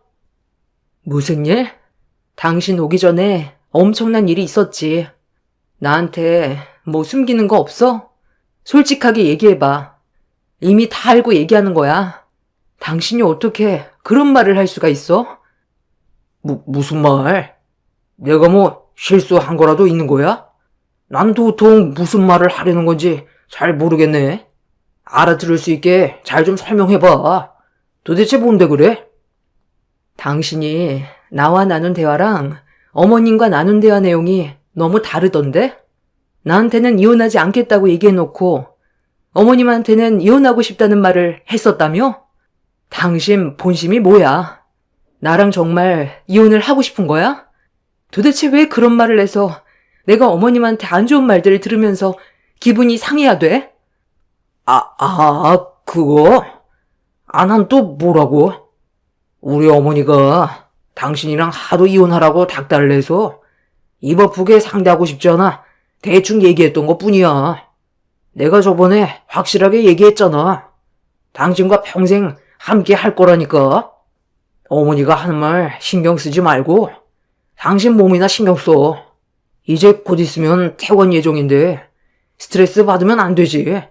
무슨 일? 당신 오기 전에 엄청난 일이 있었지. 나한테 뭐 숨기는 거 없어? 솔직하게 얘기해봐. 이미 다 알고 얘기하는 거야. 당신이 어떻게 그런 말을 할 수가 있어? 무슨 말? 내가 뭐 실수한 거라도 있는 거야? 난 도통 무슨 말을 하려는 건지 잘 모르겠네. 알아들을 수 있게 잘 좀 설명해봐. 도대체 뭔데 그래? 당신이 나와 나눈 대화랑 어머님과 나눈 대화 내용이 너무 다르던데? 나한테는 이혼하지 않겠다고 얘기해놓고 어머님한테는 이혼하고 싶다는 말을 했었다며? 당신 본심이 뭐야? 나랑 정말 이혼을 하고 싶은 거야? 도대체 왜 그런 말을 해서 내가 어머님한테 안 좋은 말들을 들으면서 기분이 상해야 돼? 그거? 난 또 뭐라고? 우리 어머니가 당신이랑 하도 이혼하라고 닥달을 해서 입 아프게 상대하고 싶지 않아 대충 얘기했던 것 뿐이야. 내가 저번에 확실하게 얘기했잖아. 당신과 평생 함께 할 거라니까. 어머니가 하는 말 신경 쓰지 말고 당신 몸이나 신경 써. 이제 곧 있으면 퇴원 예정인데 스트레스 받으면 안 되지.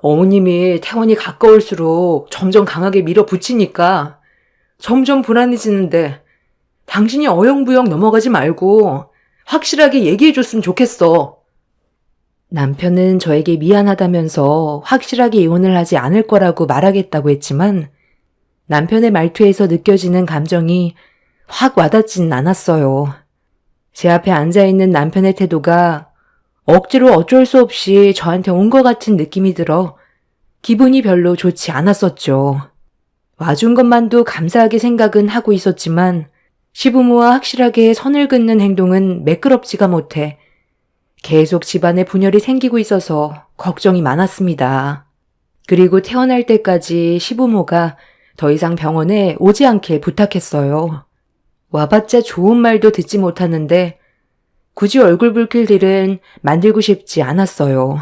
어머님이 퇴원이 가까울수록 점점 강하게 밀어붙이니까 점점 불안해지는데 당신이 어영부영 넘어가지 말고 확실하게 얘기해줬으면 좋겠어. 남편은 저에게 미안하다면서 확실하게 이혼을 하지 않을 거라고 말하겠다고 했지만 남편의 말투에서 느껴지는 감정이 확 와닿지는 않았어요. 제 앞에 앉아있는 남편의 태도가 억지로 어쩔 수 없이 저한테 온 것 같은 느낌이 들어 기분이 별로 좋지 않았었죠. 와준 것만도 감사하게 생각은 하고 있었지만 시부모와 확실하게 선을 긋는 행동은 매끄럽지가 못해 계속 집안에 분열이 생기고 있어서 걱정이 많았습니다. 그리고 태어날 때까지 시부모가 더 이상 병원에 오지 않게 부탁했어요. 와봤자 좋은 말도 듣지 못하는데 굳이 얼굴 붉힐 일은 만들고 싶지 않았어요.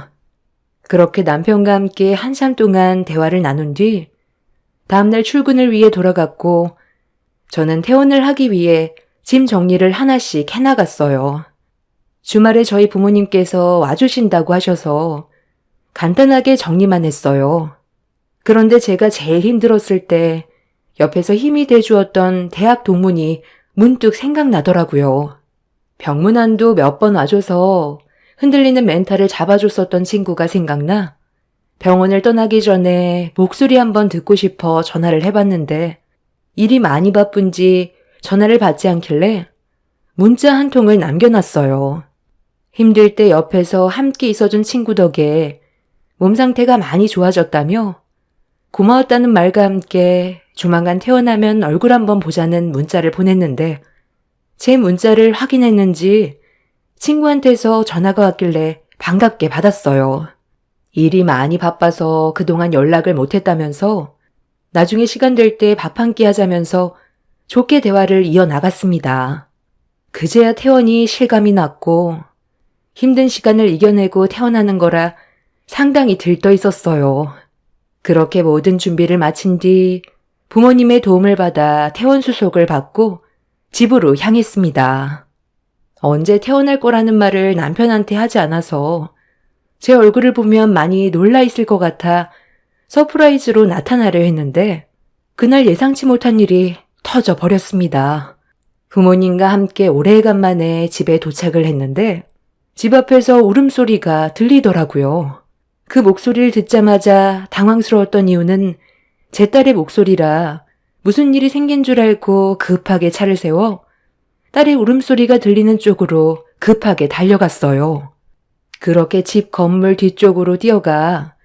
그렇게 남편과 함께 한참 동안 대화를 나눈 뒤 다음날 출근을 위해 돌아갔고 저는 퇴원을 하기 위해 짐 정리를 하나씩 해나갔어요. 주말에 저희 부모님께서 와주신다고 하셔서 간단하게 정리만 했어요. 그런데 제가 제일 힘들었을 때 옆에서 힘이 돼주었던 대학 동문이 문득 생각나더라고요. 병문안도 몇 번 와줘서 흔들리는 멘탈을 잡아줬었던 친구가 생각나 병원을 떠나기 전에 목소리 한번 듣고 싶어 전화를 해봤는데 일이 많이 바쁜지 전화를 받지 않길래 문자 한 통을 남겨놨어요. 힘들 때 옆에서 함께 있어준 친구 덕에 몸 상태가 많이 좋아졌다며 고마웠다는 말과 함께 조만간 퇴원하면 얼굴 한번 보자는 문자를 보냈는데 제 문자를 확인했는지 친구한테서 전화가 왔길래 반갑게 받았어요. 일이 많이 바빠서 그동안 연락을 못했다면서 나중에 시간 될 때 밥 한 끼 하자면서 좋게 대화를 이어나갔습니다. 그제야 퇴원이 실감이 났고 힘든 시간을 이겨내고 퇴원하는 거라 상당히 들떠 있었어요. 그렇게 모든 준비를 마친 뒤 부모님의 도움을 받아 퇴원 수속을 받고 집으로 향했습니다. 언제 퇴원할 거라는 말을 남편한테 하지 않아서 제 얼굴을 보면 많이 놀라 있을 것 같아 서프라이즈로 나타나려 했는데 그날 예상치 못한 일이 터져 버렸습니다. 부모님과 함께 오래간만에 집에 도착을 했는데 집 앞에서 울음소리가 들리더라고요. 그 목소리를 듣자마자 당황스러웠던 이유는 제 딸의 목소리라 무슨 일이 생긴 줄 알고 급하게 차를 세워 딸의 울음소리가 들리는 쪽으로 급하게 달려갔어요. 그렇게 집 건물 뒤쪽으로 뛰어가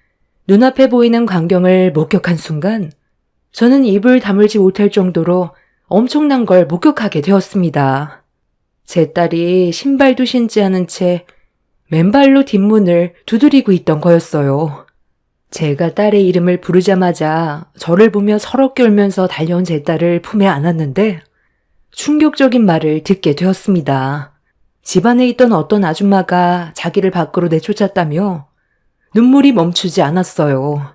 눈앞에 보이는 광경을 목격한 순간 저는 입을 다물지 못할 정도로 엄청난 걸 목격하게 되었습니다. 제 딸이 신발도 신지 않은 채 맨발로 뒷문을 두드리고 있던 거였어요. 제가 딸의 이름을 부르자마자 저를 보며 서럽게 울면서 달려온 제 딸을 품에 안았는데 충격적인 말을 듣게 되었습니다. 집안에 있던 어떤 아줌마가 자기를 밖으로 내쫓았다며 눈물이 멈추지 않았어요.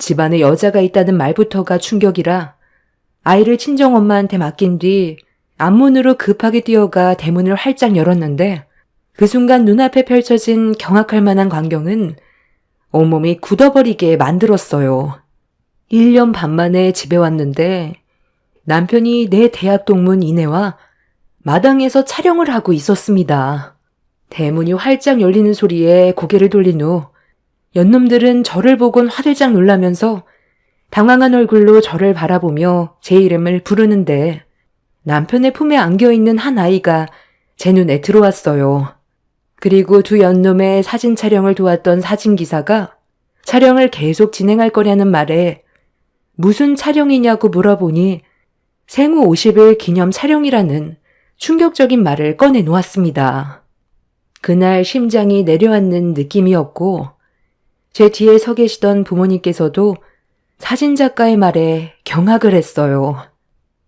집안에 여자가 있다는 말부터가 충격이라 아이를 친정엄마한테 맡긴 뒤 앞문으로 급하게 뛰어가 대문을 활짝 열었는데 그 순간 눈앞에 펼쳐진 경악할 만한 광경은 온몸이 굳어버리게 만들었어요. 1년 반 만에 집에 왔는데 남편이 내 대학 동문 이내와 마당에서 촬영을 하고 있었습니다. 대문이 활짝 열리는 소리에 고개를 돌린 후 연놈들은 저를 보곤 화들짝 놀라면서 당황한 얼굴로 저를 바라보며 제 이름을 부르는데 남편의 품에 안겨있는 한 아이가 제 눈에 들어왔어요. 그리고 두 연놈의 사진 촬영을 도왔던 사진기사가 촬영을 계속 진행할 거냐는 말에 무슨 촬영이냐고 물어보니 생후 50일 기념 촬영이라는 충격적인 말을 꺼내 놓았습니다. 그날 심장이 내려앉는 느낌이었고 제 뒤에 서 계시던 부모님께서도 사진작가의 말에 경악을 했어요.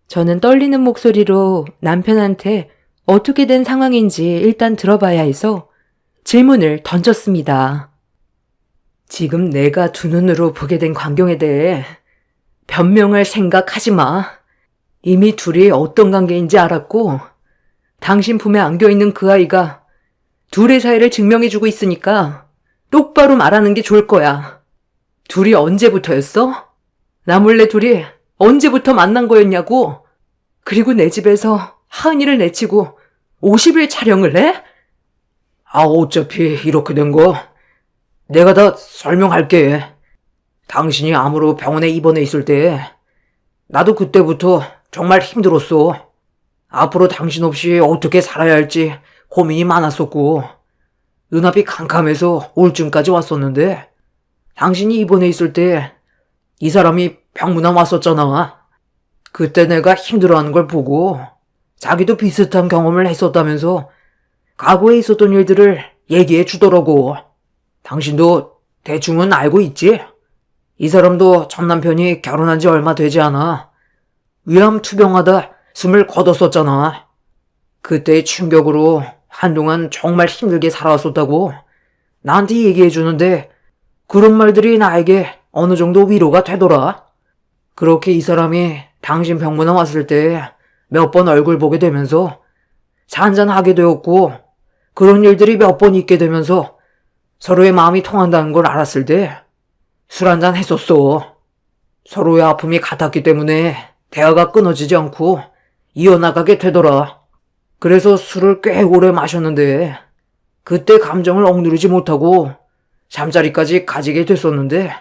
저는 떨리는 목소리로 남편한테 어떻게 된 상황인지 일단 들어봐야 해서 질문을 던졌습니다. 지금 내가 두 눈으로 보게 된 광경에 대해 변명할 생각하지 마. 이미 둘이 어떤 관계인지 알았고 당신 품에 안겨있는 그 아이가 둘의 사이를 증명해주고 있으니까 똑바로 말하는 게 좋을 거야. 둘이 언제부터였어? 나 몰래 둘이 언제부터 만난 거였냐고? 그리고 내 집에서 하은이를 내치고 50일 촬영을 해? 어차피 이렇게 된 거 내가 다 설명할게. 당신이 암으로 병원에 입원해 있을 때 나도 그때부터 정말 힘들었어. 앞으로 당신 없이 어떻게 살아야 할지 고민이 많았었고 눈앞이 캄캄해서 우울증까지 왔었는데 당신이 입원해 있을 때 이 사람이 병문안 왔었잖아. 그때 내가 힘들어하는 걸 보고 자기도 비슷한 경험을 했었다면서 과거에 있었던 일들을 얘기해 주더라고. 당신도 대충은 알고 있지? 이 사람도 전 남편이 결혼한 지 얼마 되지 않아 위암 투병하다 숨을 거뒀었잖아. 그때의 충격으로 한동안 정말 힘들게 살아왔었다고 나한테 얘기해 주는데 그런 말들이 나에게 어느 정도 위로가 되더라. 그렇게 이 사람이 당신 병문안 왔을 때 몇 번 얼굴 보게 되면서 잔잔하게 되었고 그런 일들이 몇 번 있게 되면서 서로의 마음이 통한다는 걸 알았을 때 술 한잔 했었어. 서로의 아픔이 같았기 때문에 대화가 끊어지지 않고 이어나가게 되더라. 그래서 술을 꽤 오래 마셨는데 그때 감정을 억누르지 못하고 잠자리까지 가지게 됐었는데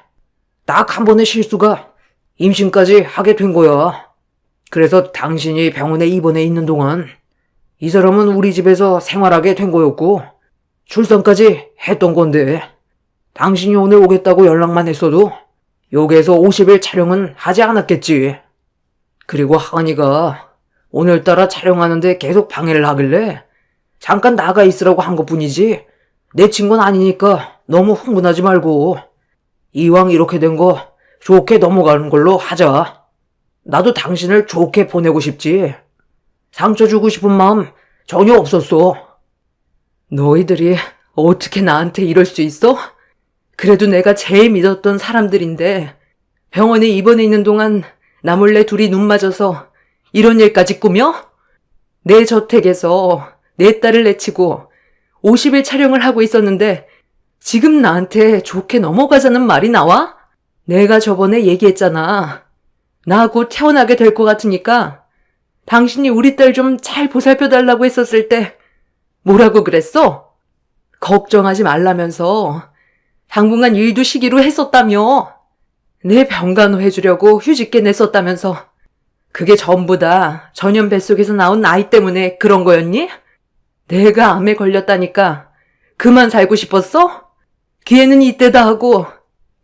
딱 한 번의 실수가 임신까지 하게 된 거야. 그래서 당신이 병원에 입원해 있는 동안 이 사람은 우리 집에서 생활하게 된 거였고 출산까지 했던 건데 당신이 오늘 오겠다고 연락만 했어도 여기에서 50일 촬영은 하지 않았겠지. 그리고 하은이가 오늘따라 촬영하는데 계속 방해를 하길래 잠깐 나가 있으라고 한 것뿐이지 내 친구는 아니니까 너무 흥분하지 말고 이왕 이렇게 된 거 좋게 넘어가는 걸로 하자. 나도 당신을 좋게 보내고 싶지. 상처 주고 싶은 마음 전혀 없었어. 너희들이 어떻게 나한테 이럴 수 있어? 그래도 내가 제일 믿었던 사람들인데 병원에 입원해 있는 동안 나 몰래 둘이 눈 맞아서 이런 일까지 꾸며? 내 저택에서 내 딸을 내치고 50일 촬영을 하고 있었는데 지금 나한테 좋게 넘어가자는 말이 나와? 내가 저번에 얘기했잖아. 나 곧 태어나게 될 것 같으니까 당신이 우리 딸 좀 잘 보살펴달라고 했었을 때 뭐라고 그랬어? 걱정하지 말라면서 당분간 일도 쉬기로 했었다며. 내 병간호 해주려고 휴직계 냈었다면서 그게 전부 다 전염 뱃속에서 나온 아이 때문에 그런 거였니? 내가 암에 걸렸다니까 그만 살고 싶었어? 기회는 이때다 하고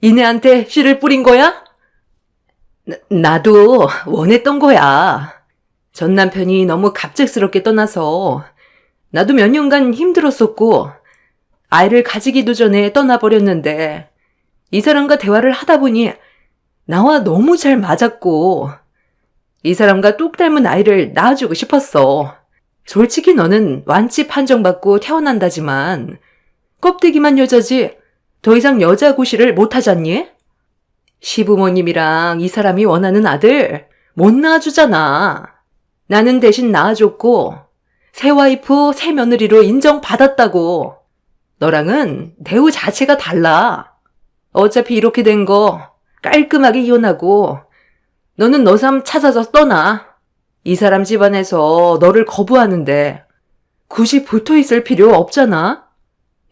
이내한테 씨를 뿌린 거야? 나도 원했던 거야. 전 남편이 너무 갑작스럽게 떠나서 나도 몇 년간 힘들었었고 아이를 가지기도 전에 떠나버렸는데 이 사람과 대화를 하다 보니 나와 너무 잘 맞았고 이 사람과 똑 닮은 아이를 낳아주고 싶었어. 솔직히 너는 완치 판정받고 태어난다지만 껍데기만 여자지 더 이상 여자 고시를 못하잖니? 시부모님이랑 이 사람이 원하는 아들 못 낳아주잖아. 나는 대신 낳아줬고 새 와이프 새 며느리로 인정받았다고. 너랑은 대우 자체가 달라. 어차피 이렇게 된 거 깔끔하게 이혼하고 너는 너 삶 찾아서 떠나. 이 사람 집안에서 너를 거부하는데 굳이 붙어 있을 필요 없잖아.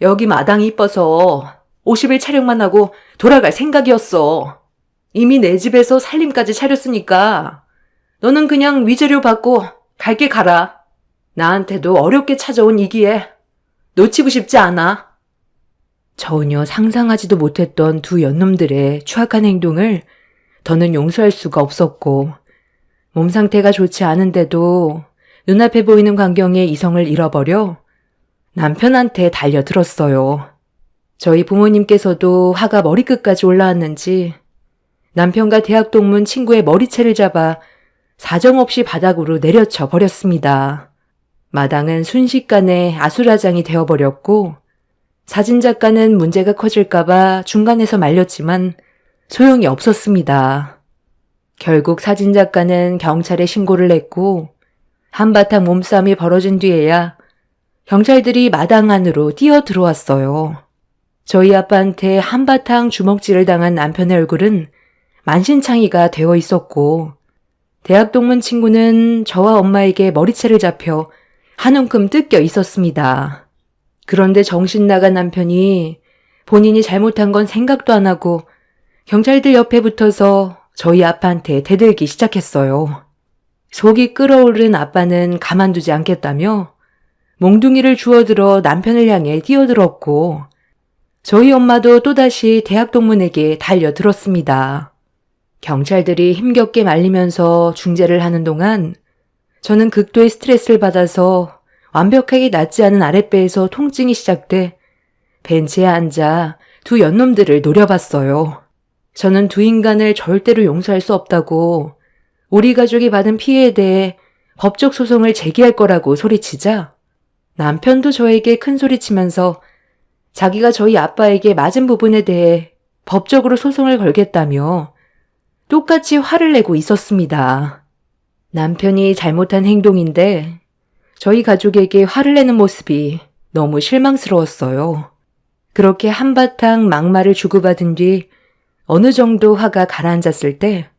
여기 마당이 이뻐서 50일 촬영만 하고 돌아갈 생각이었어. 이미 내 집에서 살림까지 차렸으니까 너는 그냥 위자료 받고 갈 길 가라. 나한테도 어렵게 찾아온 이 기회 놓치고 싶지 않아. 전혀 상상하지도 못했던 두 연놈들의 추악한 행동을 더는 용서할 수가 없었고 몸 상태가 좋지 않은데도 눈앞에 보이는 광경에 이성을 잃어버려 남편한테 달려들었어요. 저희 부모님께서도 화가 머리끝까지 올라왔는지 남편과 대학 동문 친구의 머리채를 잡아 사정없이 바닥으로 내려쳐 버렸습니다. 마당은 순식간에 아수라장이 되어버렸고 사진작가는 문제가 커질까봐 중간에서 말렸지만 소용이 없었습니다. 결국 사진작가는 경찰에 신고를 했고 한바탕 몸싸움이 벌어진 뒤에야 경찰들이 마당 안으로 뛰어 들어왔어요. 저희 아빠한테 한바탕 주먹질을 당한 남편의 얼굴은 만신창이가 되어 있었고 대학 동문 친구는 저와 엄마에게 머리채를 잡혀 한 움큼 뜯겨 있었습니다. 그런데 정신 나간 남편이 본인이 잘못한 건 생각도 안 하고 경찰들 옆에 붙어서 저희 아빠한테 대들기 시작했어요. 속이 끓어오른 아빠는 가만두지 않겠다며 몽둥이를 주워들어 남편을 향해 뛰어들었고 저희 엄마도 또다시 대학 동문에게 달려들었습니다. 경찰들이 힘겹게 말리면서 중재를 하는 동안 저는 극도의 스트레스를 받아서 완벽하게 낫지 않은 아랫배에서 통증이 시작돼 벤치에 앉아 두 연놈들을 노려봤어요. 저는 두 인간을 절대로 용서할 수 없다고 우리 가족이 받은 피해에 대해 법적 소송을 제기할 거라고 소리치자 남편도 저에게 큰 소리치면서 자기가 저희 아빠에게 맞은 부분에 대해 법적으로 소송을 걸겠다며 똑같이 화를 내고 있었습니다. 남편이 잘못한 행동인데 저희 가족에게 화를 내는 모습이 너무 실망스러웠어요. 그렇게 한바탕 막말을 주고받은 뒤 어느 정도 화가 가라앉았을 때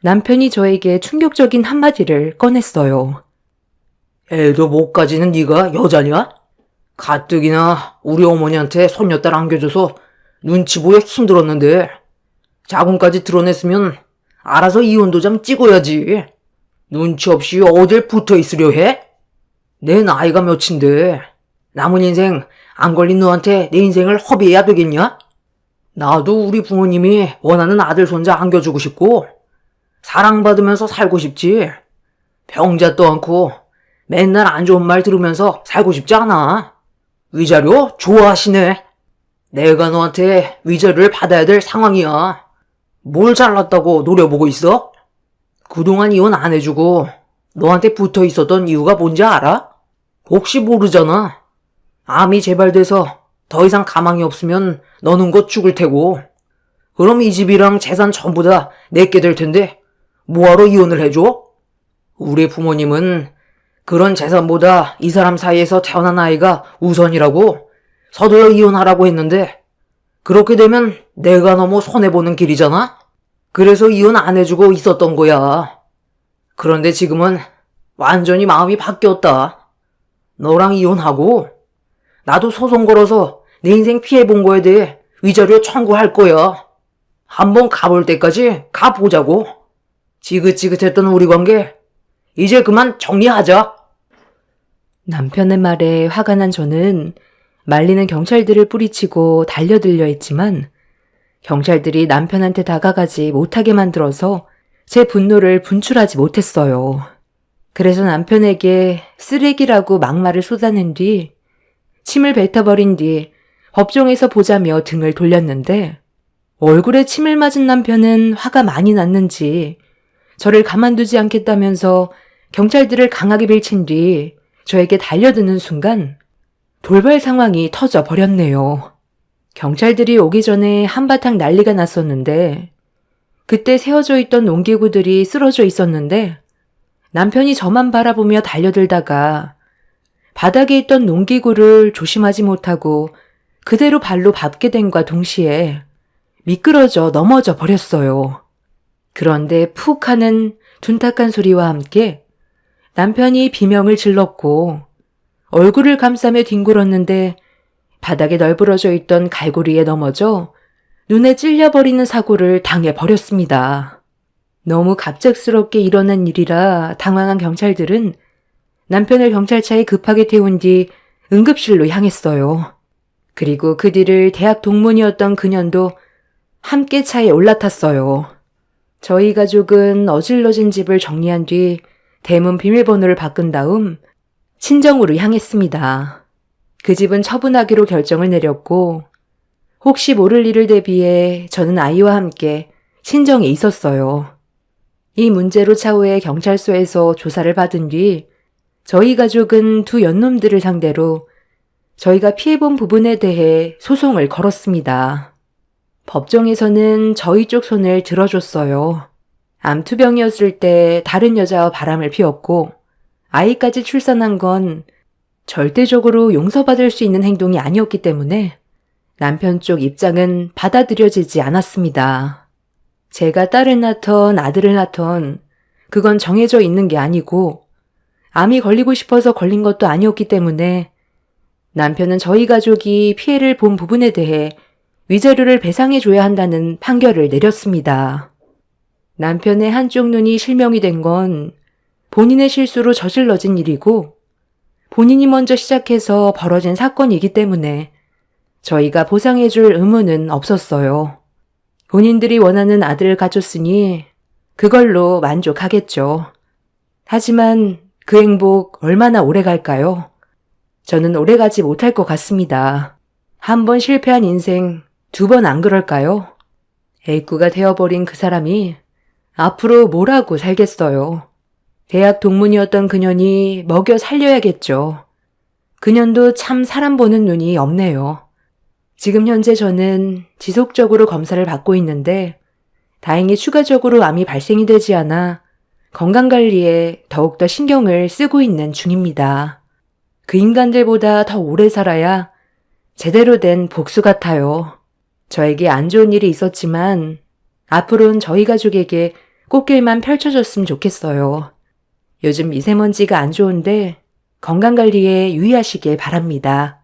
남편이 저에게 충격적인 한마디를 꺼냈어요. 애도 못 가지는 네가 여자냐? 가뜩이나 우리 어머니한테 손녀딸 안겨줘서 눈치 보여 힘들었는데 자궁까지 드러냈으면 알아서 이혼도장 찍어야지. 눈치 없이 어딜 붙어 있으려 해? 내 나이가 몇인데 남은 인생 안 걸린 너한테 내 인생을 허비해야 되겠냐? 나도 우리 부모님이 원하는 아들 손자 안겨주고 싶고 사랑받으면서 살고 싶지. 병자 떠안고 맨날 안 좋은 말 들으면서 살고 싶지 않아. 위자료 좋아하시네. 내가 너한테 위자료를 받아야 될 상황이야. 뭘 잘났다고 노려보고 있어? 그동안 이혼 안 해주고 너한테 붙어 있었던 이유가 뭔지 알아? 혹시 모르잖아. 암이 재발돼서 더 이상 가망이 없으면 너는 곧 죽을 테고 그럼 이 집이랑 재산 전부 다 내게 될 텐데 뭐하러 이혼을 해줘? 우리 부모님은 그런 재산보다 이 사람 사이에서 태어난 아이가 우선이라고 서둘러 이혼하라고 했는데 그렇게 되면 내가 너무 손해보는 길이잖아? 그래서 이혼 안 해주고 있었던 거야. 그런데 지금은 완전히 마음이 바뀌었다. 너랑 이혼하고 나도 소송 걸어서 내 인생 피해본 거에 대해 위자료 청구할 거야. 한번 가볼 때까지 가보자고. 지긋지긋했던 우리 관계 이제 그만 정리하자. 남편의 말에 화가 난 저는 말리는 경찰들을 뿌리치고 달려들려 했지만 경찰들이 남편한테 다가가지 못하게 만들어서 제 분노를 분출하지 못했어요. 그래서 남편에게 쓰레기라고 막말을 쏟아낸 뒤 침을 뱉어버린 뒤 법정에서 보자며 등을 돌렸는데 얼굴에 침을 맞은 남편은 화가 많이 났는지 저를 가만두지 않겠다면서 경찰들을 강하게 밀친 뒤 저에게 달려드는 순간 돌발 상황이 터져 버렸네요. 경찰들이 오기 전에 한바탕 난리가 났었는데 그때 세워져 있던 농기구들이 쓰러져 있었는데 남편이 저만 바라보며 달려들다가 바닥에 있던 농기구를 조심하지 못하고 그대로 발로 밟게 됨과 동시에 미끄러져 넘어져 버렸어요. 그런데 푹 하는 둔탁한 소리와 함께 남편이 비명을 질렀고 얼굴을 감싸며 뒹굴었는데 바닥에 널브러져 있던 갈고리에 넘어져 눈에 찔려버리는 사고를 당해버렸습니다. 너무 갑작스럽게 일어난 일이라 당황한 경찰들은 남편을 경찰차에 급하게 태운 뒤 응급실로 향했어요. 그리고 그 뒤를 대학 동문이었던 그년도 함께 차에 올라탔어요. 저희 가족은 어질러진 집을 정리한 뒤 대문 비밀번호를 바꾼 다음 친정으로 향했습니다. 그 집은 처분하기로 결정을 내렸고 혹시 모를 일을 대비해 저는 아이와 함께 친정에 있었어요. 이 문제로 차후에 경찰서에서 조사를 받은 뒤 저희 가족은 두 연놈들을 상대로 저희가 피해본 부분에 대해 소송을 걸었습니다. 법정에서는 저희 쪽 손을 들어줬어요. 암투병이었을 때 다른 여자와 바람을 피웠고 아이까지 출산한 건 절대적으로 용서받을 수 있는 행동이 아니었기 때문에 남편 쪽 입장은 받아들여지지 않았습니다. 제가 딸을 낳던 아들을 낳던 그건 정해져 있는 게 아니고 암이 걸리고 싶어서 걸린 것도 아니었기 때문에 남편은 저희 가족이 피해를 본 부분에 대해 위자료를 배상해줘야 한다는 판결을 내렸습니다. 남편의 한쪽 눈이 실명이 된 건 본인의 실수로 저질러진 일이고 본인이 먼저 시작해서 벌어진 사건이기 때문에 저희가 보상해줄 의무는 없었어요. 본인들이 원하는 아들을 가졌으니 그걸로 만족하겠죠. 하지만 그 행복 얼마나 오래 갈까요? 저는 오래 가지 못할 것 같습니다. 한 번 실패한 인생 2번 안 그럴까요? 애꾸가 되어버린 그 사람이 앞으로 뭘 하고 살겠어요. 대학 동문이었던 그년이 먹여 살려야겠죠. 그년도 참 사람 보는 눈이 없네요. 지금 현재 저는 지속적으로 검사를 받고 있는데 다행히 추가적으로 암이 발생이 되지 않아 건강관리에 더욱더 신경을 쓰고 있는 중입니다. 그 인간들보다 더 오래 살아야 제대로 된 복수 같아요. 저에게 안 좋은 일이 있었지만 앞으로는 저희 가족에게 꽃길만 펼쳐졌으면 좋겠어요. 요즘 미세먼지가 안 좋은데 건강관리에 유의하시길 바랍니다.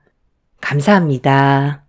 감사합니다.